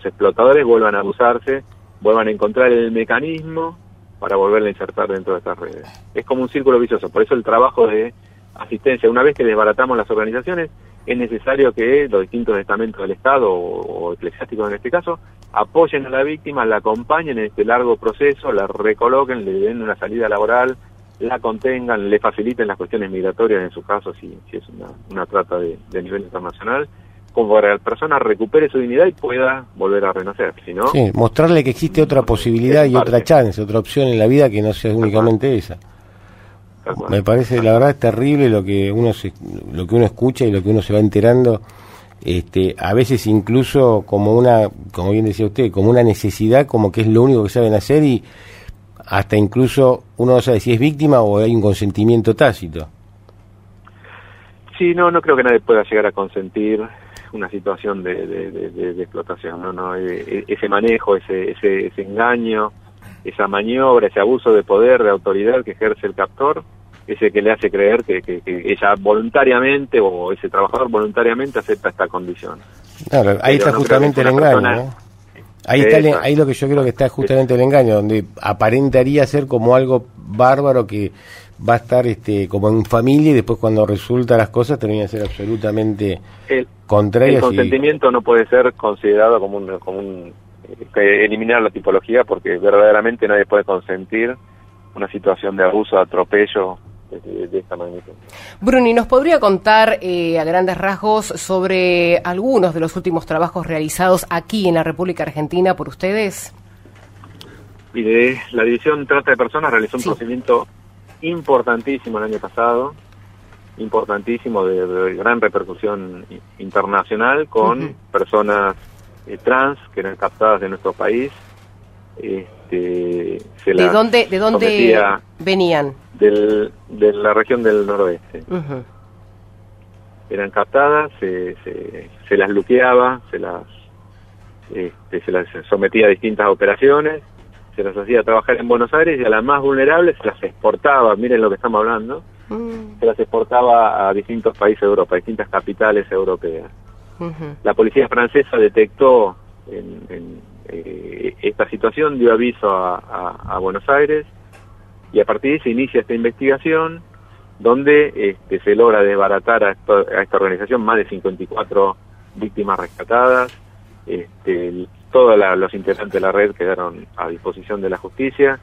explotadores vuelvan a abusarse, vuelvan a encontrar el mecanismo para volverla a insertar dentro de estas redes. Es como un círculo vicioso, por eso el trabajo de asistencia, una vez que desbaratamos las organizaciones, es necesario que los distintos estamentos del Estado o eclesiásticos en este caso apoyen a la víctima, la acompañen en este largo proceso, la recoloquen, le den una salida laboral, la contengan, le faciliten las cuestiones migratorias en su caso, si es una trata de nivel internacional, como para que la persona recupere su dignidad y pueda volver a renacer, si no... Sí, mostrarle que existe otra posibilidad y otra chance, otra opción en la vida que no sea únicamente esa. Me parece, la verdad, es terrible lo que uno escucha y lo que uno se va enterando, a veces incluso como bien decía usted, como una necesidad, como que es lo único que saben hacer, y hasta incluso uno no sabe si es víctima o hay un consentimiento tácito. Sí, no creo que nadie pueda llegar a consentir una situación de explotación, no, ese manejo, ese engaño, esa maniobra, ese abuso de poder, de autoridad que ejerce el captor, ese que le hace creer que ella voluntariamente o ese trabajador voluntariamente acepta esta condición. Claro, ahí está justamente el engaño, ¿no? Ahí lo que yo creo que está justamente el engaño, donde aparentaría ser como algo bárbaro que va a estar como en familia, y después cuando resulta las cosas termina ser absolutamente contrarias. El consentimiento no puede ser considerado como un eliminar la tipología, porque verdaderamente nadie puede consentir una situación de abuso, de atropello de esta magnitud. Bruni, ¿nos podría contar a grandes rasgos sobre algunos de los últimos trabajos realizados aquí en la República Argentina por ustedes? Mire, la División Trata de Personas realizó un procedimiento importantísimo el año pasado, importantísimo, de gran repercusión internacional, con personas trans que eran captadas de nuestro país. ¿De dónde venían? De la región del noroeste. Eran captadas, se las luqueaba, se las sometía a distintas operaciones, se las hacía trabajar en Buenos Aires y a las más vulnerables se las exportaba, miren lo que estamos hablando, se las exportaba a distintos países de Europa, a distintas capitales europeas. La policía francesa detectó esta situación, dio aviso a Buenos Aires y a partir de ahí se inicia esta investigación donde se logra desbaratar a esta organización, más de 54 víctimas rescatadas, todos los integrantes de la red quedaron a disposición de la justicia.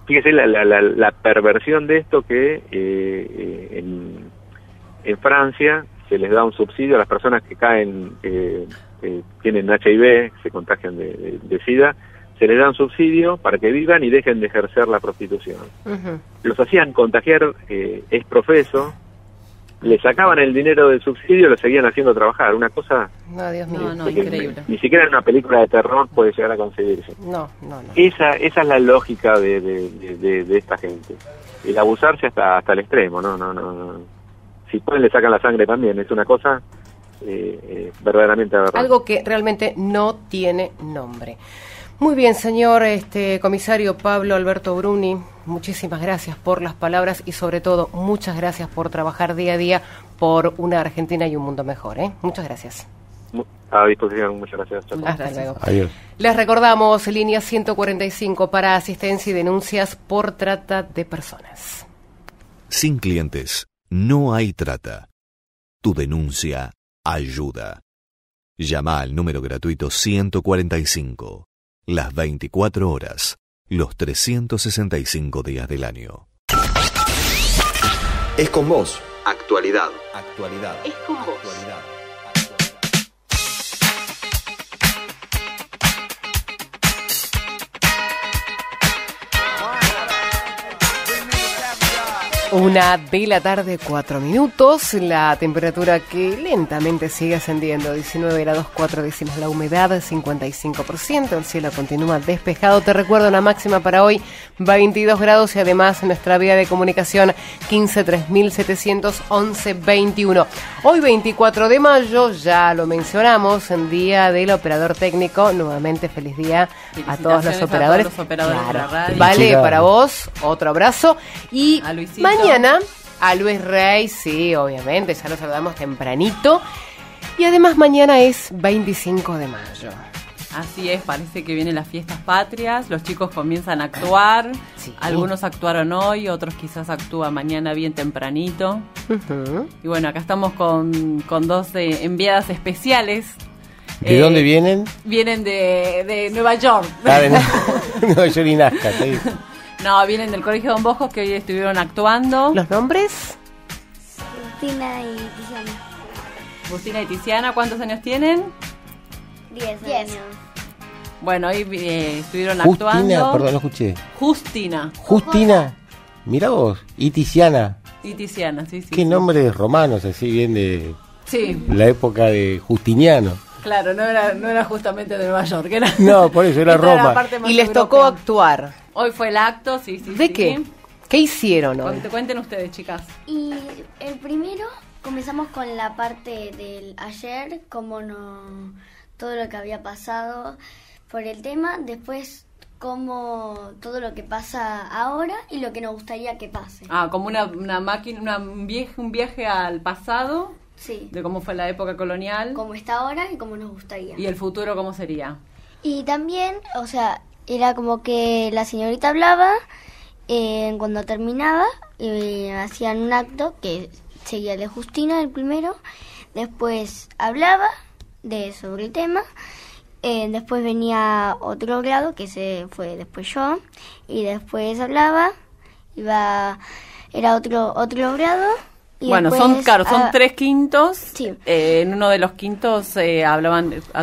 Fíjese la perversión de esto, que en Francia se les da un subsidio a las personas que caen, tienen HIV, se contagian de SIDA, se les da un subsidio para que vivan y dejen de ejercer la prostitución. Los hacían contagiar exprofeso, le sacaban el dinero del subsidio y lo seguían haciendo trabajar. Una cosa... No, Dios mío. No, increíble. Ni siquiera en una película de terror puede llegar a conseguirse. No. Esa es la lógica de esta gente. El abusarse hasta el extremo, no. Si pueden le sacan la sangre también. Es una cosa verdaderamente aberrante. Algo que realmente no tiene nombre. Muy bien, señor comisario Pablo Alberto Bruni, muchísimas gracias por las palabras y sobre todo muchas gracias por trabajar día a día por una Argentina y un mundo mejor. Muchas gracias. A disposición, muchas gracias. Hasta luego. Adiós. Les recordamos, línea 145 para asistencia y denuncias por trata de personas. Sin clientes, no hay trata. Tu denuncia ayuda. Llama al número gratuito 145. Las 24 horas, los 365 días del año. Es con vos. Actualidad. Es con vos. Una de la tarde, 4 minutos, la temperatura que lentamente sigue ascendiendo, 19 grados 4 décimas, la humedad 55%, el cielo continúa despejado. Te recuerdo una máxima para hoy, 22 grados y además nuestra vía de comunicación 15371121. Hoy 24 de mayo, ya lo mencionamos, en día del operador técnico, nuevamente feliz día a todos los operadores. De la radio. Vale, para vos, otro abrazo y a Luisito. Mañana a Luis Rey, sí, obviamente, ya lo saludamos tempranito. Y además mañana es 25 de mayo. Así es, parece que vienen las fiestas patrias, los chicos comienzan a actuar, Sí. Algunos actuaron hoy, otros quizás actúan mañana bien tempranito. Y bueno, acá estamos con dos enviadas especiales. ¿De dónde vienen? Vienen de Nueva York. De Nueva York y Nazca. ¿Sí? No, vienen del Colegio Don Bosco, que hoy estuvieron actuando. ¿Los nombres? Agustina y Tiziana. Agustina y Tiziana, ¿cuántos años tienen? 10 años. Bueno, hoy estuvieron Justina, actuando. perdón, no escuché. Justina Mirá vos, y Tiziana. y Tiziana, sí. Qué nombres romanos, así bien de Sí, la época de Justiniano. claro, no era justamente de Nueva York, era... No, por eso era Esta era la Roma. parte más Y les europea. tocó actuar. Hoy fue el acto, sí. ¿De qué? ¿Qué hicieron hoy? Cuenten ustedes, chicas. Y el primero comenzamos con la parte del ayer, todo lo que había pasado por el tema, después como todo lo que pasa ahora y lo que nos gustaría que pase. Como una máquina, un viaje al pasado, Sí, de cómo fue la época colonial, como está ahora y como nos gustaría. y el futuro cómo sería. Y también, era como que la señorita hablaba, cuando terminaba, hacían un acto que seguía el de Justina, el primero, después hablaba sobre el tema, después venía otro grado, que se fue después yo, y después hablaba, era otro grado. Y Bueno, después, son 3 quintos. Sí. En uno de los quintos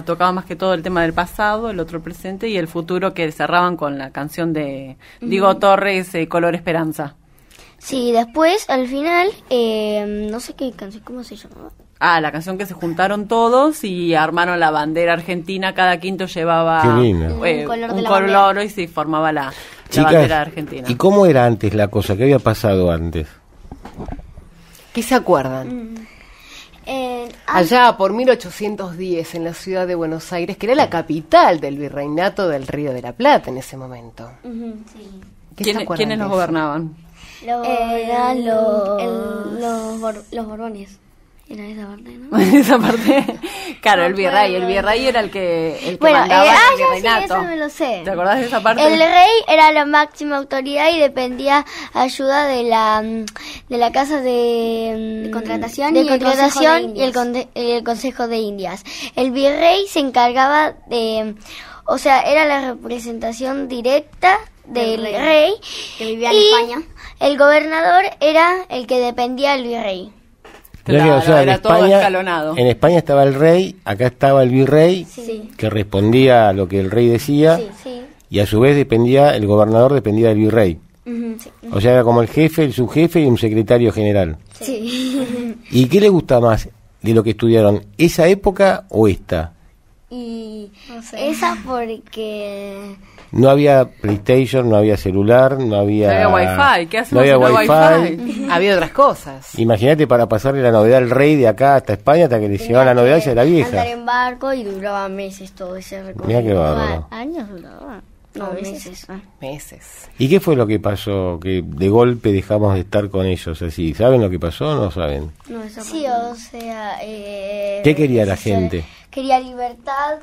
tocaban más que todo el tema del pasado, el otro presente y el futuro, que cerraban con la canción de Diego Torres, Color Esperanza. Sí, después, al final, no sé qué canción, ¿cómo se llamaba? La canción que se juntaron todos y armaron la bandera argentina. Cada quinto llevaba Qué lindo. Un color de la color y se formaba la Chicas, bandera argentina. ¿y cómo era antes la cosa? ¿Qué había pasado antes? ¿Qué se acuerdan? Allá por 1810, en la ciudad de Buenos Aires, que era la capital del virreinato del Río de la Plata en ese momento. Sí. ¿Quiénes los gobernaban? Eran los Borbones. Era esa parte, ¿no? Esa parte. Claro, el virrey era el que mandaba el virreinato. Sí, eso me lo sé. ¿Te acordás de esa parte? El rey era la máxima autoridad y dependía ayuda de la casa de contratación y el Consejo de Indias. El virrey se encargaba de, o sea, era la representación directa del rey que vivía en España. El gobernador era el que dependía del virrey. Claro, o sea, era todo escalonado. En España estaba el rey, acá estaba el virrey, Sí. que respondía a lo que el rey decía, Sí. y a su vez el gobernador dependía del virrey. Sí. O sea, era como el jefe, el subjefe y un secretario general. Sí. ¿Y qué le gusta más de lo que estudiaron? ¿Esa época o esta? Y esa porque... No había PlayStation, no había celular, no había... No había Wi-Fi. ¿Qué hacemos no había sin Wi-Fi. Wi-Fi? Había otras cosas. Imagínate para pasarle la novedad al rey de acá hasta España, hasta que le llegaba la novedad ya era vieja. Andar en barco y duraba meses todo ese recorrido. Mirá qué bárbaro. Años duraba. No, meses. Meses. ¿Y qué fue lo que pasó? Que de golpe dejamos de estar con ellos así. ¿Saben lo que pasó o no saben? No, sí, o sea... ¿Qué quería la gente? Quería libertad,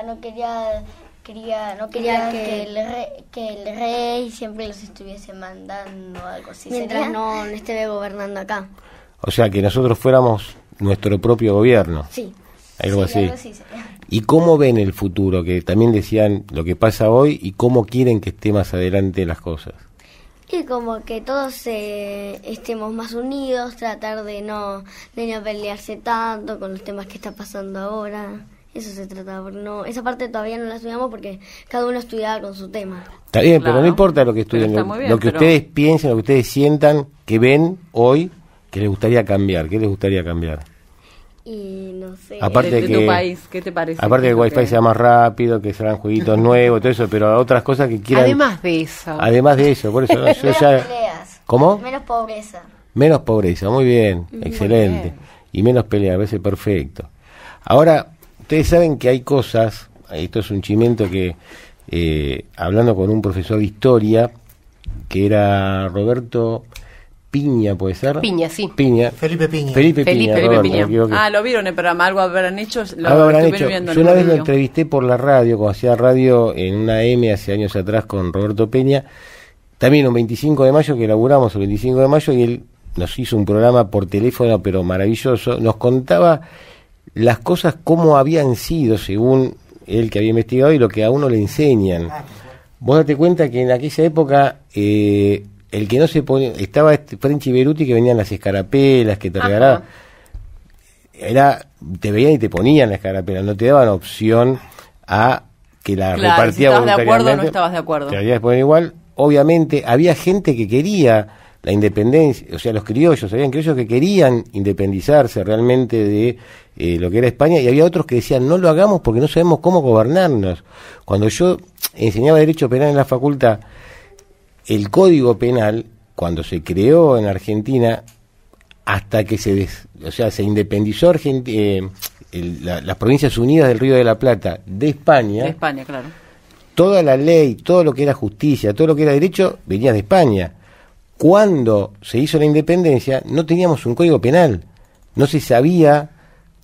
no quería que el rey siempre los estuviese mandando algo así. Mientras no esté gobernando acá. O sea, que nosotros fuéramos nuestro propio gobierno. Sí. Algo así. Algo así sería. ¿Y cómo ven el futuro? Que también decían lo que pasa hoy y cómo quieren que esté más adelante las cosas. Y como que todos estemos más unidos, tratar de no pelearse tanto con los temas que está pasando ahora. Eso se trataba, porque esa parte todavía no la estudiamos porque cada uno estudiaba con su tema. Está bien, Claro. pero no importa lo que estudien, Pero está muy bien, lo que pero- ustedes piensen, lo que ustedes sientan, que ven hoy, que les gustaría cambiar. ¿Qué les gustaría cambiar? Y no sé. Aparte de que- tu país, ¿qué te parece? Aparte que el Lo Wi-Fi sea más rápido, que serán jueguitos nuevos, todo eso, pero otras cosas que quieran... Además de eso. Además de eso, por eso ¿no? Yo Menos ya... peleas. ¿Cómo? Menos pobreza. Menos pobreza, muy bien, excelente. bien. Y menos pelea, a veces perfecto. Ahora, ustedes saben que hay cosas, esto es un chimento que, hablando con un profesor de historia, que era Roberto Piña, ¿puede ser? Piña, sí. Piña. Felipe Piña. Felipe Roberto, Piña. me equivoqué. Ah, lo vieron en el programa, algo habrán hecho. Algo habrán estuvieron hecho. viendo en Yo el una vez lo video. entrevisté por la radio, cuando hacía radio en una M hace años atrás con Roberto Peña, también un 25 de mayo que laburamos el 25 de mayo y él nos hizo un programa por teléfono pero maravilloso, nos contaba las cosas como habían sido según él que había investigado y lo que a uno le enseñan. Vos date cuenta que en aquella época el que no se ponía, estaba Frenchi Beruti que venían las escarapelas que te Ajá. regalaban, te veían y te ponían la escarapela, no te daban opción a que la Claro, repartía si estabas de acuerdo o no voluntariamente. estabas de acuerdo. Te habías poner igual. Obviamente había gente que quería la independencia, o sea, los criollos, habían criollos que querían independizarse realmente de lo que era España, y había otros que decían, no lo hagamos porque no sabemos cómo gobernarnos. Cuando yo enseñaba Derecho Penal en la facultad, el Código Penal, cuando se creó en Argentina, hasta que se independizó las Provincias Unidas del Río de la Plata de España, De España, claro. toda la ley, todo lo que era justicia, todo lo que era derecho, venía de España. Cuando se hizo la independencia, no teníamos un código penal. No se sabía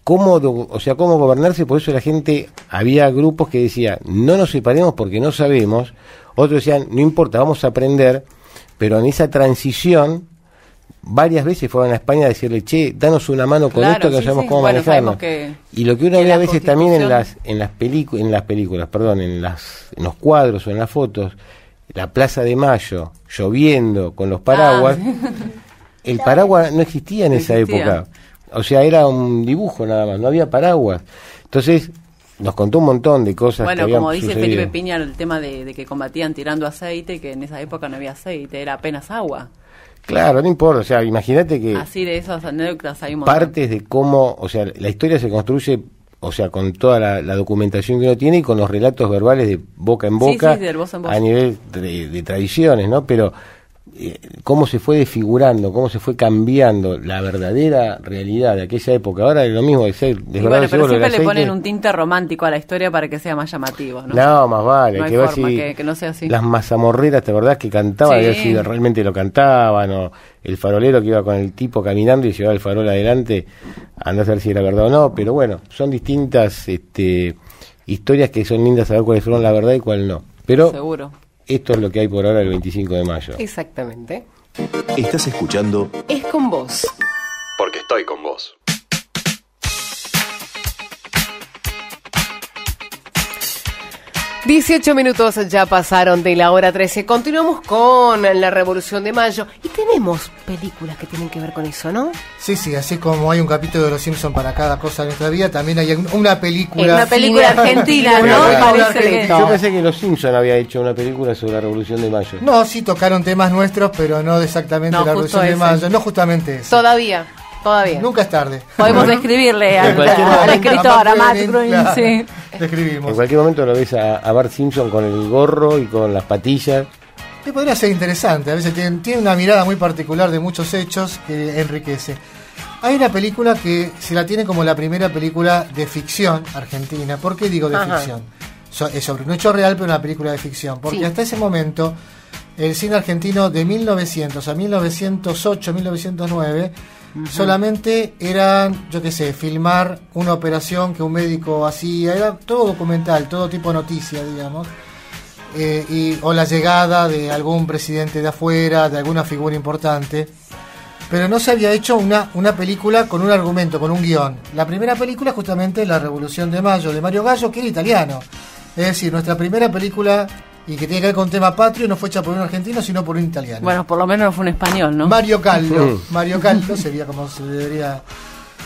cómo gobernarse, por eso la gente, había grupos que decían, no nos separemos porque no sabemos. Otros decían, no importa, vamos a aprender. Pero en esa transición, varias veces fueron a España a decirle, che, danos una mano con Claro, esto que no sí, sabemos sí. cómo Bueno, manejarnos. sabemos que- Y lo que uno que ve la a veces también en Constitución- las películas, en los cuadros o en las fotos, la Plaza de Mayo, lloviendo con los paraguas, el paraguas no existía en No esa existía. época. O sea, era un dibujo nada más, no había paraguas. Entonces, nos contó un montón de cosas que Bueno, habían como dice sucedido. Felipe Piña, el tema de que combatían tirando aceite, que en esa época no había aceite, era apenas agua. Claro, no importa, o sea, imagínate que Así de esas anécdotas hay un montón. partes de cómo, o sea, la historia se construye, o sea, con toda la documentación que uno tiene y con los relatos verbales de boca en Sí, boca, sí, del voz en voz. a nivel de tradiciones, ¿no? Pero cómo se fue desfigurando, cómo se fue cambiando la verdadera realidad de aquella época. Ahora es lo mismo de ser Y bueno, pero siempre le ponen un tinte romántico a la historia para que sea más llamativo, ¿no? No, más vale. No hay que ver forma si que no sea así. Las mazamorreras, ¿te acordás que cantaban? Sí. A ver si realmente lo cantaban, o el farolero que iba con el tipo caminando y llevaba el farol adelante, andás a ver si era verdad o no. Pero bueno, son distintas historias que son lindas saber cuáles son la verdad y cuál no. Pero seguro. Esto es lo que hay por ahora el 25 de mayo. Exactamente. Estás escuchando Es con vos. Porque estoy con vos. ...18 minutos ya pasaron de la hora 13. Continuamos con la Revolución de Mayo. Y tenemos películas que tienen que ver con eso, ¿no? Sí, así como hay un capítulo de Los Simpsons para cada cosa de nuestra vida, también hay una película... Una película argentina, ¿no? Yo pensé que Los Simpsons había hecho una película sobre la Revolución de Mayo. No, sí tocaron temas nuestros, pero no exactamente la Revolución de Mayo. No justamente eso. Todavía. Nunca es tarde. Podemos escribirle al escritor, a Matt Groening, sí. Le escribimos. En cualquier momento lo ves a Bart Simpson con el gorro y con las patillas. Que podría ser interesante. A veces tiene una mirada muy particular de muchos hechos que enriquece. Hay una película que se la tiene como la primera película de ficción argentina. ¿Por qué digo de ficción? Es sobre un hecho real, pero una película de ficción. Porque hasta ese momento, el cine argentino de 1900 a 1908, 1909... solamente eran, yo qué sé, filmar una operación que un médico hacía, era todo documental, todo tipo de noticia, digamos, o la llegada de algún presidente de afuera, de alguna figura importante, pero no se había hecho una película con un argumento, con un guión. La primera película justamente La Revolución de Mayo, de Mario Gallo, que era italiano, es decir, nuestra primera película y que tiene que ver con tema patrio, no fue hecha por un argentino, sino por un italiano. Bueno, por lo menos no fue un español, ¿no? Mario Callo sería como se debería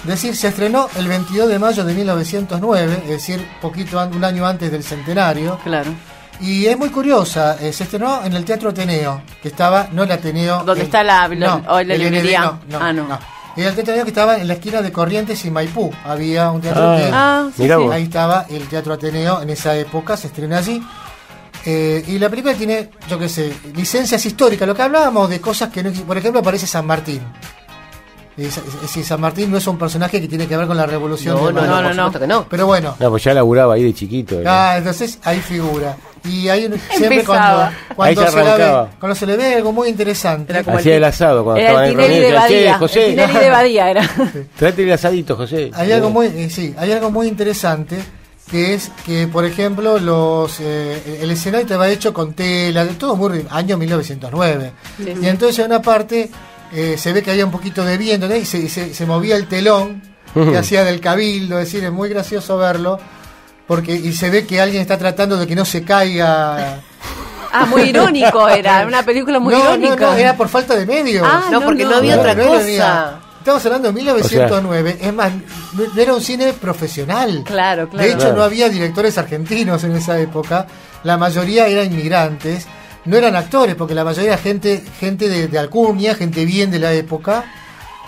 decir. Se estrenó el 22 de mayo de 1909, es decir, un año antes del centenario. Claro. Y es muy curiosa, se estrenó en el Teatro Ateneo, que estaba, no el Ateneo... ¿Dónde está la librería? No. Era el Teatro Ateneo que estaba en la esquina de Corrientes y Maipú. Había un teatro sí. Ahí estaba el Teatro Ateneo en esa época, se estrenó allí. Y la película tiene, yo qué sé, licencias históricas. Lo que hablábamos de cosas que no existen. Por ejemplo, aparece San Martín. Si San Martín no es un personaje que tiene que ver con la revolución de Mayo. No, por supuesto que no. Pero bueno. No, pues ya laburaba ahí de chiquito. Entonces ahí figura. Y hay siempre cuando se le ve algo muy interesante. Hacía el asado cuando estaban en reunión. José. El Tinelli de Badía era. Tráete el asadito, José. Hay algo muy interesante, que es que, por ejemplo, el escenario estaba hecho con tela, de todo muy año 1909. Sí. Y entonces en una parte se ve que había un poquito de viento, ¿no? Y se movía el telón que hacía del cabildo, es decir, es muy gracioso verlo, y se ve que alguien está tratando de que no se caiga. Muy irónico era una película muy irónica. No, era por falta de medios. Porque no había otra cosa. Estamos hablando de 1909, es más, no era un cine profesional. Claro. De hecho, no había directores argentinos en esa época, la mayoría eran inmigrantes, no eran actores, porque la mayoría era gente de alcurnia, gente bien de la época,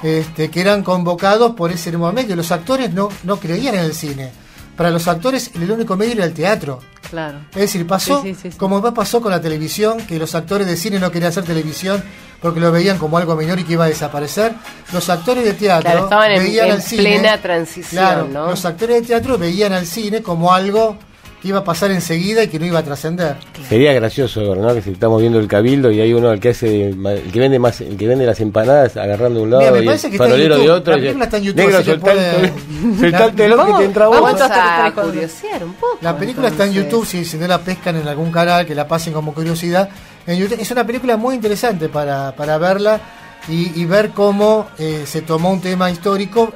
que eran convocados por ese nuevo medio. Los actores no creían en el cine. Para los actores el único medio era el teatro. Claro. Es decir, pasó como pasó con la televisión, que los actores de cine no querían hacer televisión porque lo veían como algo menor y que iba a desaparecer. Los actores de teatro estaban veían al cine, plena transición, ¿no? Los actores de teatro veían al cine como algo que iba a pasar enseguida y que no iba a trascender. Sería gracioso, ¿no? Que si estamos viendo el cabildo y hay uno el que vende las empanadas agarrando un lado. Mira, me parece y que el farolero de otro. La película está en YouTube. Negro, soltá el telón que te entra vos. Vamos a curiosear un poco. La película está en YouTube, si no la pescan en algún canal, que la pasen como curiosidad. En YouTube. Es una película muy interesante para verla y ver cómo se tomó un tema histórico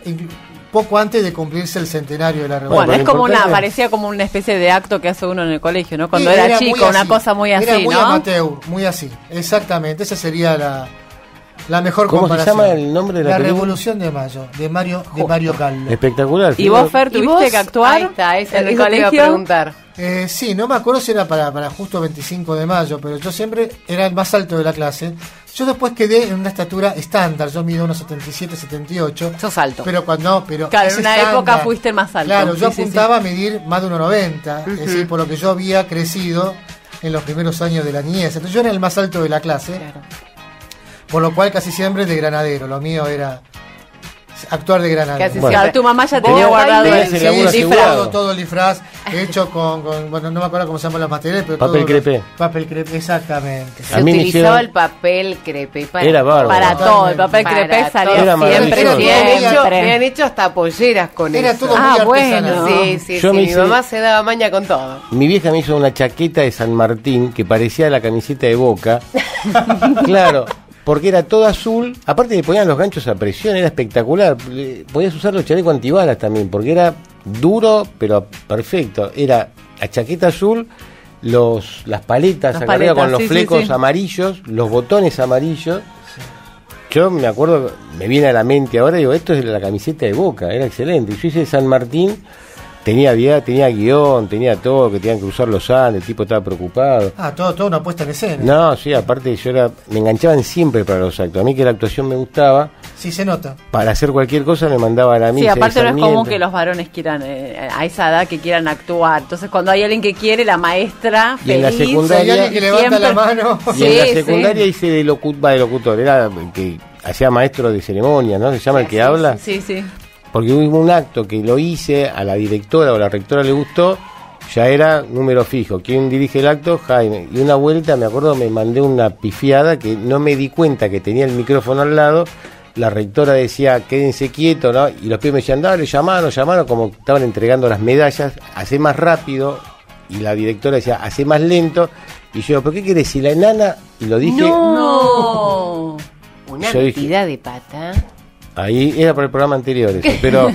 poco antes de cumplirse el centenario de la revolución. Bueno, es como parecía como una especie de acto que hace uno en el colegio, ¿no? Cuando era chico, una cosa muy así, era muy ¿no? amateur, muy así, exactamente. Esa sería la mejor ¿Cómo comparación. se llama el nombre de la película? Revolución de Mayo, de Mario Callo. Espectacular. ¿Y vos, Fer, tuviste que actuar? Ahí está, en el colegio. Te iba a preguntar. Sí, no me acuerdo si era para justo 25 de mayo, pero yo siempre era el más alto de la clase. Yo después quedé en una estatura estándar, yo mido unos 77, 78. Sos alto. Pero claro, en una época fuiste el más alto. Claro, yo apuntaba a medir más de 1,90, es decir, por lo que yo había crecido en los primeros años de la niñez. Entonces yo era el más alto de la clase. Claro. por lo cual casi siempre de granadero. Lo mío era actuar de granadero. Casi Bueno. Claro, tu mamá ya tenía guardado Tenés el el laburo Sí, asegurado. todo el disfraz hecho con, bueno, no me acuerdo cómo se llaman los materiales, pero Papel todo crepé. Papel crepé, exactamente. A Se mí me utilizaba hicieron- el papel crepé para Era bárbaro. para todo. El papel Para crepé todo. salía Era siempre, maravilloso. Me han siempre. hecho hasta polleras con Era eso. todo muy artesanal. bueno. Sí, sí, Yo sí. me Mi hice- mamá se daba maña con todo. Mi vieja me hizo una chaqueta de San Martín que parecía la camiseta de Boca. Claro, porque era todo azul. Aparte le ponían los ganchos a presión, era espectacular. Podías usar los chalecos antibalas también, porque era duro, pero perfecto. Era la chaqueta azul, las paletas Las acá arriba paletas, con los sí, sí, flecos sí. amarillos, los botones amarillos. Yo me acuerdo, me viene a la mente ahora, digo, esto es la camiseta de Boca, era excelente. Yo hice de San Martín, tenía guión, tenía todo, que tenían que usar los Andes, el tipo estaba preocupado. Todo una puesta en escena. No, sí, aparte me enganchaban siempre para los actos. A mí que la actuación me gustaba, Sí, se nota. para hacer cualquier cosa me mandaban a mí. Sí, aparte no es común que los varones quieran, a esa edad, que quieran actuar. Entonces, cuando hay alguien que quiere, la maestra, Y en la feliz. secundaria- Si hay alguien que levanta la siempre- mano. Y en la Sí, secundaria sí. hice de locutor, era el que hacía maestro de ceremonia, ¿no? Se llama el que habla. Sí, sí. Porque hubo un acto que lo hice, a la directora o la rectora le gustó, ya era número fijo. ¿Quién dirige el acto? Jaime. Y una vuelta, me acuerdo, me mandé una pifiada que no me di cuenta que tenía el micrófono al lado. La rectora decía, quédense quietos, ¿no? Y los pibes me decían, dale, llamanos, como estaban entregando las medallas, hacé más rápido. Y la directora decía, hacé más lento. Y yo, ¿pero qué querés? Si la enana, y lo dije, No. Una Yo dije- metida de pata. ahí era para el programa anterior eso, pero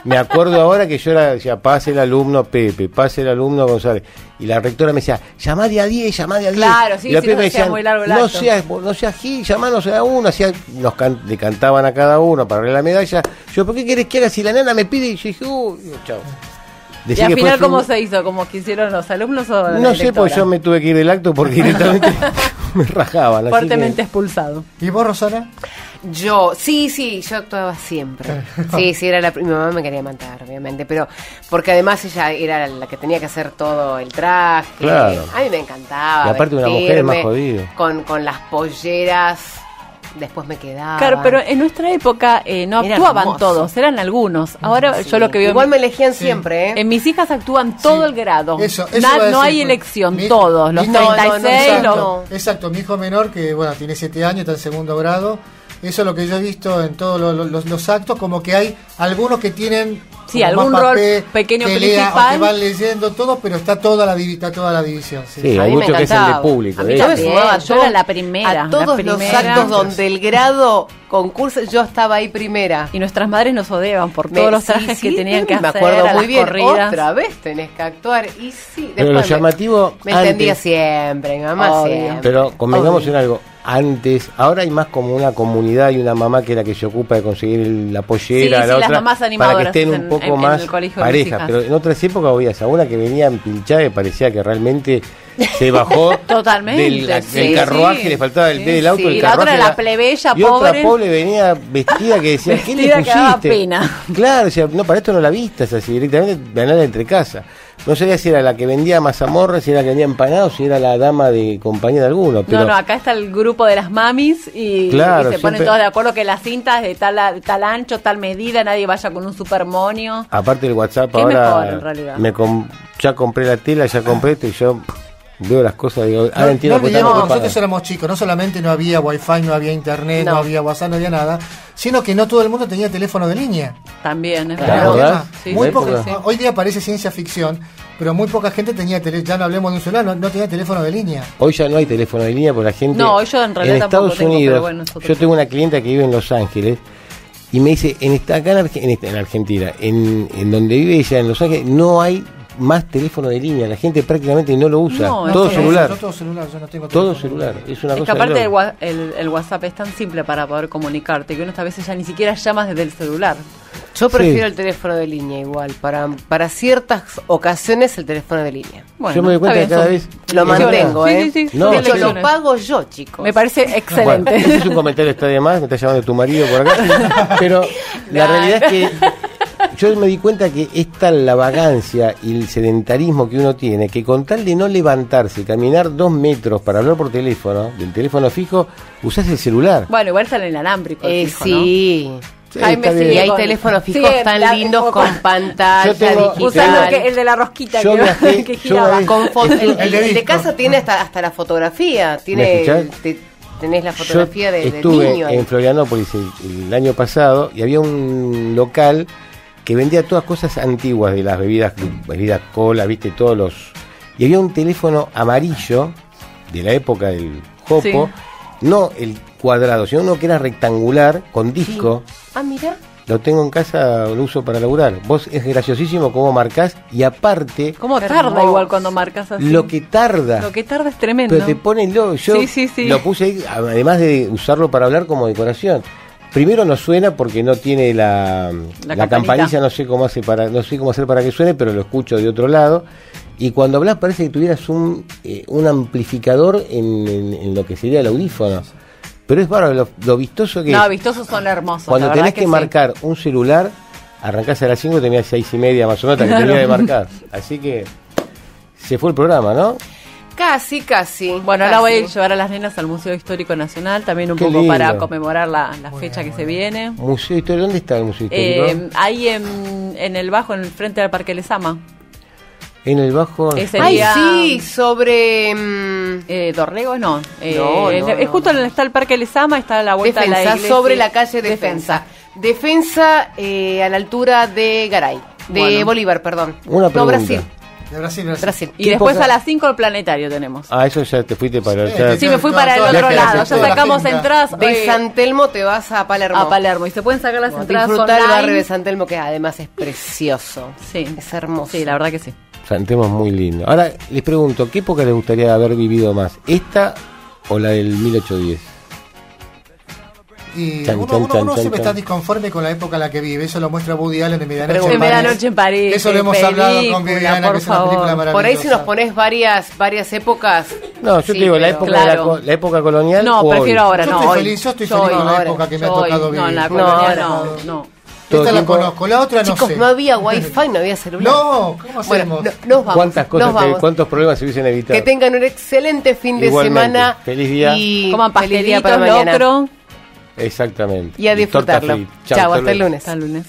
me acuerdo ahora que yo decía, pase el alumno Pepe, pase el alumno González, y la rectora me decía, llamá de a 10, llamá de a 10. Claro, sí, y los sí, pibes no me sea muy largo el no acto. seas Gil, llamanos a uno, le cantaban a cada uno para darle la medalla. Yo, ¿por qué querés que haga si la nena me pide? Y yo dije, chao. ¿Y al final cómo se hizo? ¿Cómo quisieron los alumnos o la No sé, directora? pues yo me tuve que ir del acto porque directamente me rajaban. así Fuertemente expulsado. ¿Y vos, Rosana? Yo actuaba siempre. Sí, era mi mamá me quería matar, obviamente, pero porque además ella era la que tenía que hacer todo el traje. Claro. A mí me encantaba. Y aparte una mujer es más vestirme jodida. con las polleras, después me quedaba. Claro, pero en nuestra época no Era actuaban hermoso. todos, eran algunos. Ahora Sí. yo lo que veo... Igual me elegían siempre, ¿eh? En mis hijas actúan todo el grado. Eso iba a No decir, hay porque elección, mi- todos. Los mi- 36, exacto, los... exacto, mi hijo menor, que bueno, tiene 7 años, está en segundo grado. Eso es lo que yo he visto en todos los actos, como que hay algunos que tienen Sí, como algún más rol papel, pequeño que lea, o principal. que van leyendo todo, pero está toda la división. Sí. Sí, A hay mí me mucho que es el de encantaba. público. A mí de Yo me hecho. también. sumaba Yo era la primera, a todos la los primera. actos donde el grado concurso, yo estaba ahí primera. Y nuestras madres nos odiaban por todos los trajes que tenían que me hacer, acuerdo a muy las bien. corridas. Otra vez tenés que actuar y sí. Pero lo después llamativo me entendía antes- siempre, mi mamá Obvio. siempre. Pero convengamos Obvio. en algo. Antes, ahora hay más como una comunidad y una mamá que es la que se ocupa de conseguir la pollera, Sí, la sí, las otra, mamás para que animadoras estén en- un poco en más el colegio de mis parejas. hijas. Pero en otras épocas habías a una que venía empilchada y parecía que realmente se bajó Totalmente, del sí, carruaje, sí. le faltaba el pie del auto, Sí, el y la otra carruaje era la plebeya, y otra pobre. pobre venía vestida que decía, ¿qué le Vestida que daba pusiste? pena. Claro, o sea, no, para esto no la vistas así, directamente ganarla entre casa. No sabía si era la que vendía mazamorra, si era la que vendía empanados, si era la dama de compañía de alguno. Pero No, acá está el grupo de las mamis y, Claro, y se ponen siempre- todos de acuerdo que las cintas de tal ancho, tal medida, nadie vaya con un supermonio. aparte del WhatsApp Qué ahora mejor, en realidad. ya compré la tela, ya compré esto y yo veo las cosas y digo, ahora No, entiendo no por qué olvidemos están que nosotros ocupadas. éramos chicos, no solamente no había wifi, no había internet, no No. había WhatsApp, no había nada, sino que no todo el mundo tenía teléfono de línea. También, es Claro, verdad. ¿verdad? Sí, Muy sí, poca- sí, sí. Hoy día parece ciencia ficción, pero muy poca gente tenía ya no hablemos de un celular, no tenía teléfono de línea. Hoy ya no hay teléfono de línea porque la gente No, yo en realidad tampoco Estados tengo, Unidos, pero bueno, es otro yo tengo tema. una clienta que vive en Los Ángeles y me dice, acá en Argentina, en donde vive ella, en Los Ángeles, no hay más teléfono de línea, la gente prácticamente no lo usa, No, todo es que celular, Yo todo celular, yo no tengo todo teléfono. celular, es una Es que cosa aparte de el, loco. el WhatsApp es tan simple para poder comunicarte que uno a veces ya ni siquiera llamas desde el celular. Yo prefiero Sí. el teléfono de línea igual. Para ciertas ocasiones el teléfono de línea. Bueno, Yo me doy cuenta que está cada bien, vez Lo es mantengo, verdad. ¿eh? Sí, sí, sí. No, de hecho, sí, lo sí. pago yo, chicos. Me parece Bueno, excelente. ese es un comentario está de más, me está llamando tu marido por acá, pero la realidad es que yo me di cuenta que es tal la vagancia y el sedentarismo que uno tiene, que con tal de no levantarse, caminar 2 metros para hablar por teléfono, del teléfono fijo, usás el celular. Bueno, igual está en el inalámbrico. El fijo, sí. Sí, Ay, está me bien. Y hay con- teléfonos fijos Sí, tan la- lindos o- con pantalla Yo tengo- digital. Usando el de la rosquita Yo viajé- que yo giraba. viajé- Con el El de de disco. casa tiene hasta la fotografía. ¿Me Tiene, escuchás? tenés la Yo fotografía del estuve niño ahí. en Florianópolis el año pasado y había un local que vendía todas cosas antiguas de las bebidas cola, viste, todos los... Y había un teléfono amarillo de la época del Jopo, no el cuadrado, sino uno que era rectangular, con disco. Ah, mira. Lo tengo en casa, lo uso para laburar. Vos es graciosísimo cómo marcás y aparte... ¿Cómo tarda igual cuando marcas así? Lo que tarda. Lo que tarda es tremendo. Pero te pone yo Sí. lo puse ahí, además de usarlo para hablar como decoración. Primero no suena porque no tiene la campanilla, no sé cómo hacer para que suene, pero lo escucho de otro lado. Y cuando hablas parece que tuvieras un amplificador en lo que sería el audífono. Pero es bárbaro lo vistoso que No, es. vistosos son hermosos. Cuando la tenés verdad que sí. marcar un celular, arrancás a las 5 y tenías 6:30 más o menos hasta que terminás de marcar. Así que se fue el programa, ¿no? Casi. Bueno, ahora casi. voy a llevar a las nenas al Museo Histórico Nacional, también un Qué poco lindo. para conmemorar la fecha que se viene. Museo Histórico, ¿dónde está el Museo Histórico? Ahí en el Bajo, en el frente al Parque Lezama. En el Bajo. Ese Ay, día- sí, sobre... Dorrego, no. No, Es justo donde está el Parque Lezama, está a la vuelta Defensa, de la iglesia. sobre la calle Defensa. Defensa a la altura de Garay. De Bueno. Bolívar, perdón. Una No, pregunta. Brasil. De Brasil. Brasil. Y ¿Qué después época? a las 5 el planetario tenemos. Ah, eso ya te fuiste para Sí, ya- Sí, me fui para el Toda otro la lado. gente, Ya toda la sacamos agenda. entradas De San Telmo te vas a Palermo. a Palermo. Y se pueden sacar las entradas Disfrutar el online. barrio de San Telmo, que además es precioso. Sí. Es hermoso. Sí, la verdad que sí. Santemo es muy lindo. Ahora les pregunto, ¿qué época les gustaría haber vivido más? ¿Esta o la del 1810? Y Chan, uno chan, chan, siempre chan, está chan. disconforme con la época en la que vive. Eso lo muestra Woody Allen en Medianoche Pregunta. en En París. Medianoche en París. Eso lo qué hemos hablado con película, Viviana, por que es una película favor. maravillosa. Por ahí si nos pones varias épocas. No, yo sí, te digo, la pero- época, claro. la época colonial. No, o hoy. prefiero ahora, Yo no. estoy hoy. feliz, yo estoy Yo feliz hoy, con la ahora. época que me ha Yo hoy. tocado No, vivir. la No, colonial ahora. no. Todo Esta la tiempo- conozco, la otra no Chicos, sé. no había wifi, no había celular. No, ¿cómo hacemos? Bueno, nos vamos. ¿Cuántas cosas, nos vamos. cuántos problemas se hubiesen evitado? Que tengan un excelente fin de Igualmente. semana. Feliz día. Y Coman feliz día pastelitos, para mañana. locro. Exactamente. Y a torta disfrutarlo. frita. Chao, hasta el luego. lunes. Hasta el lunes.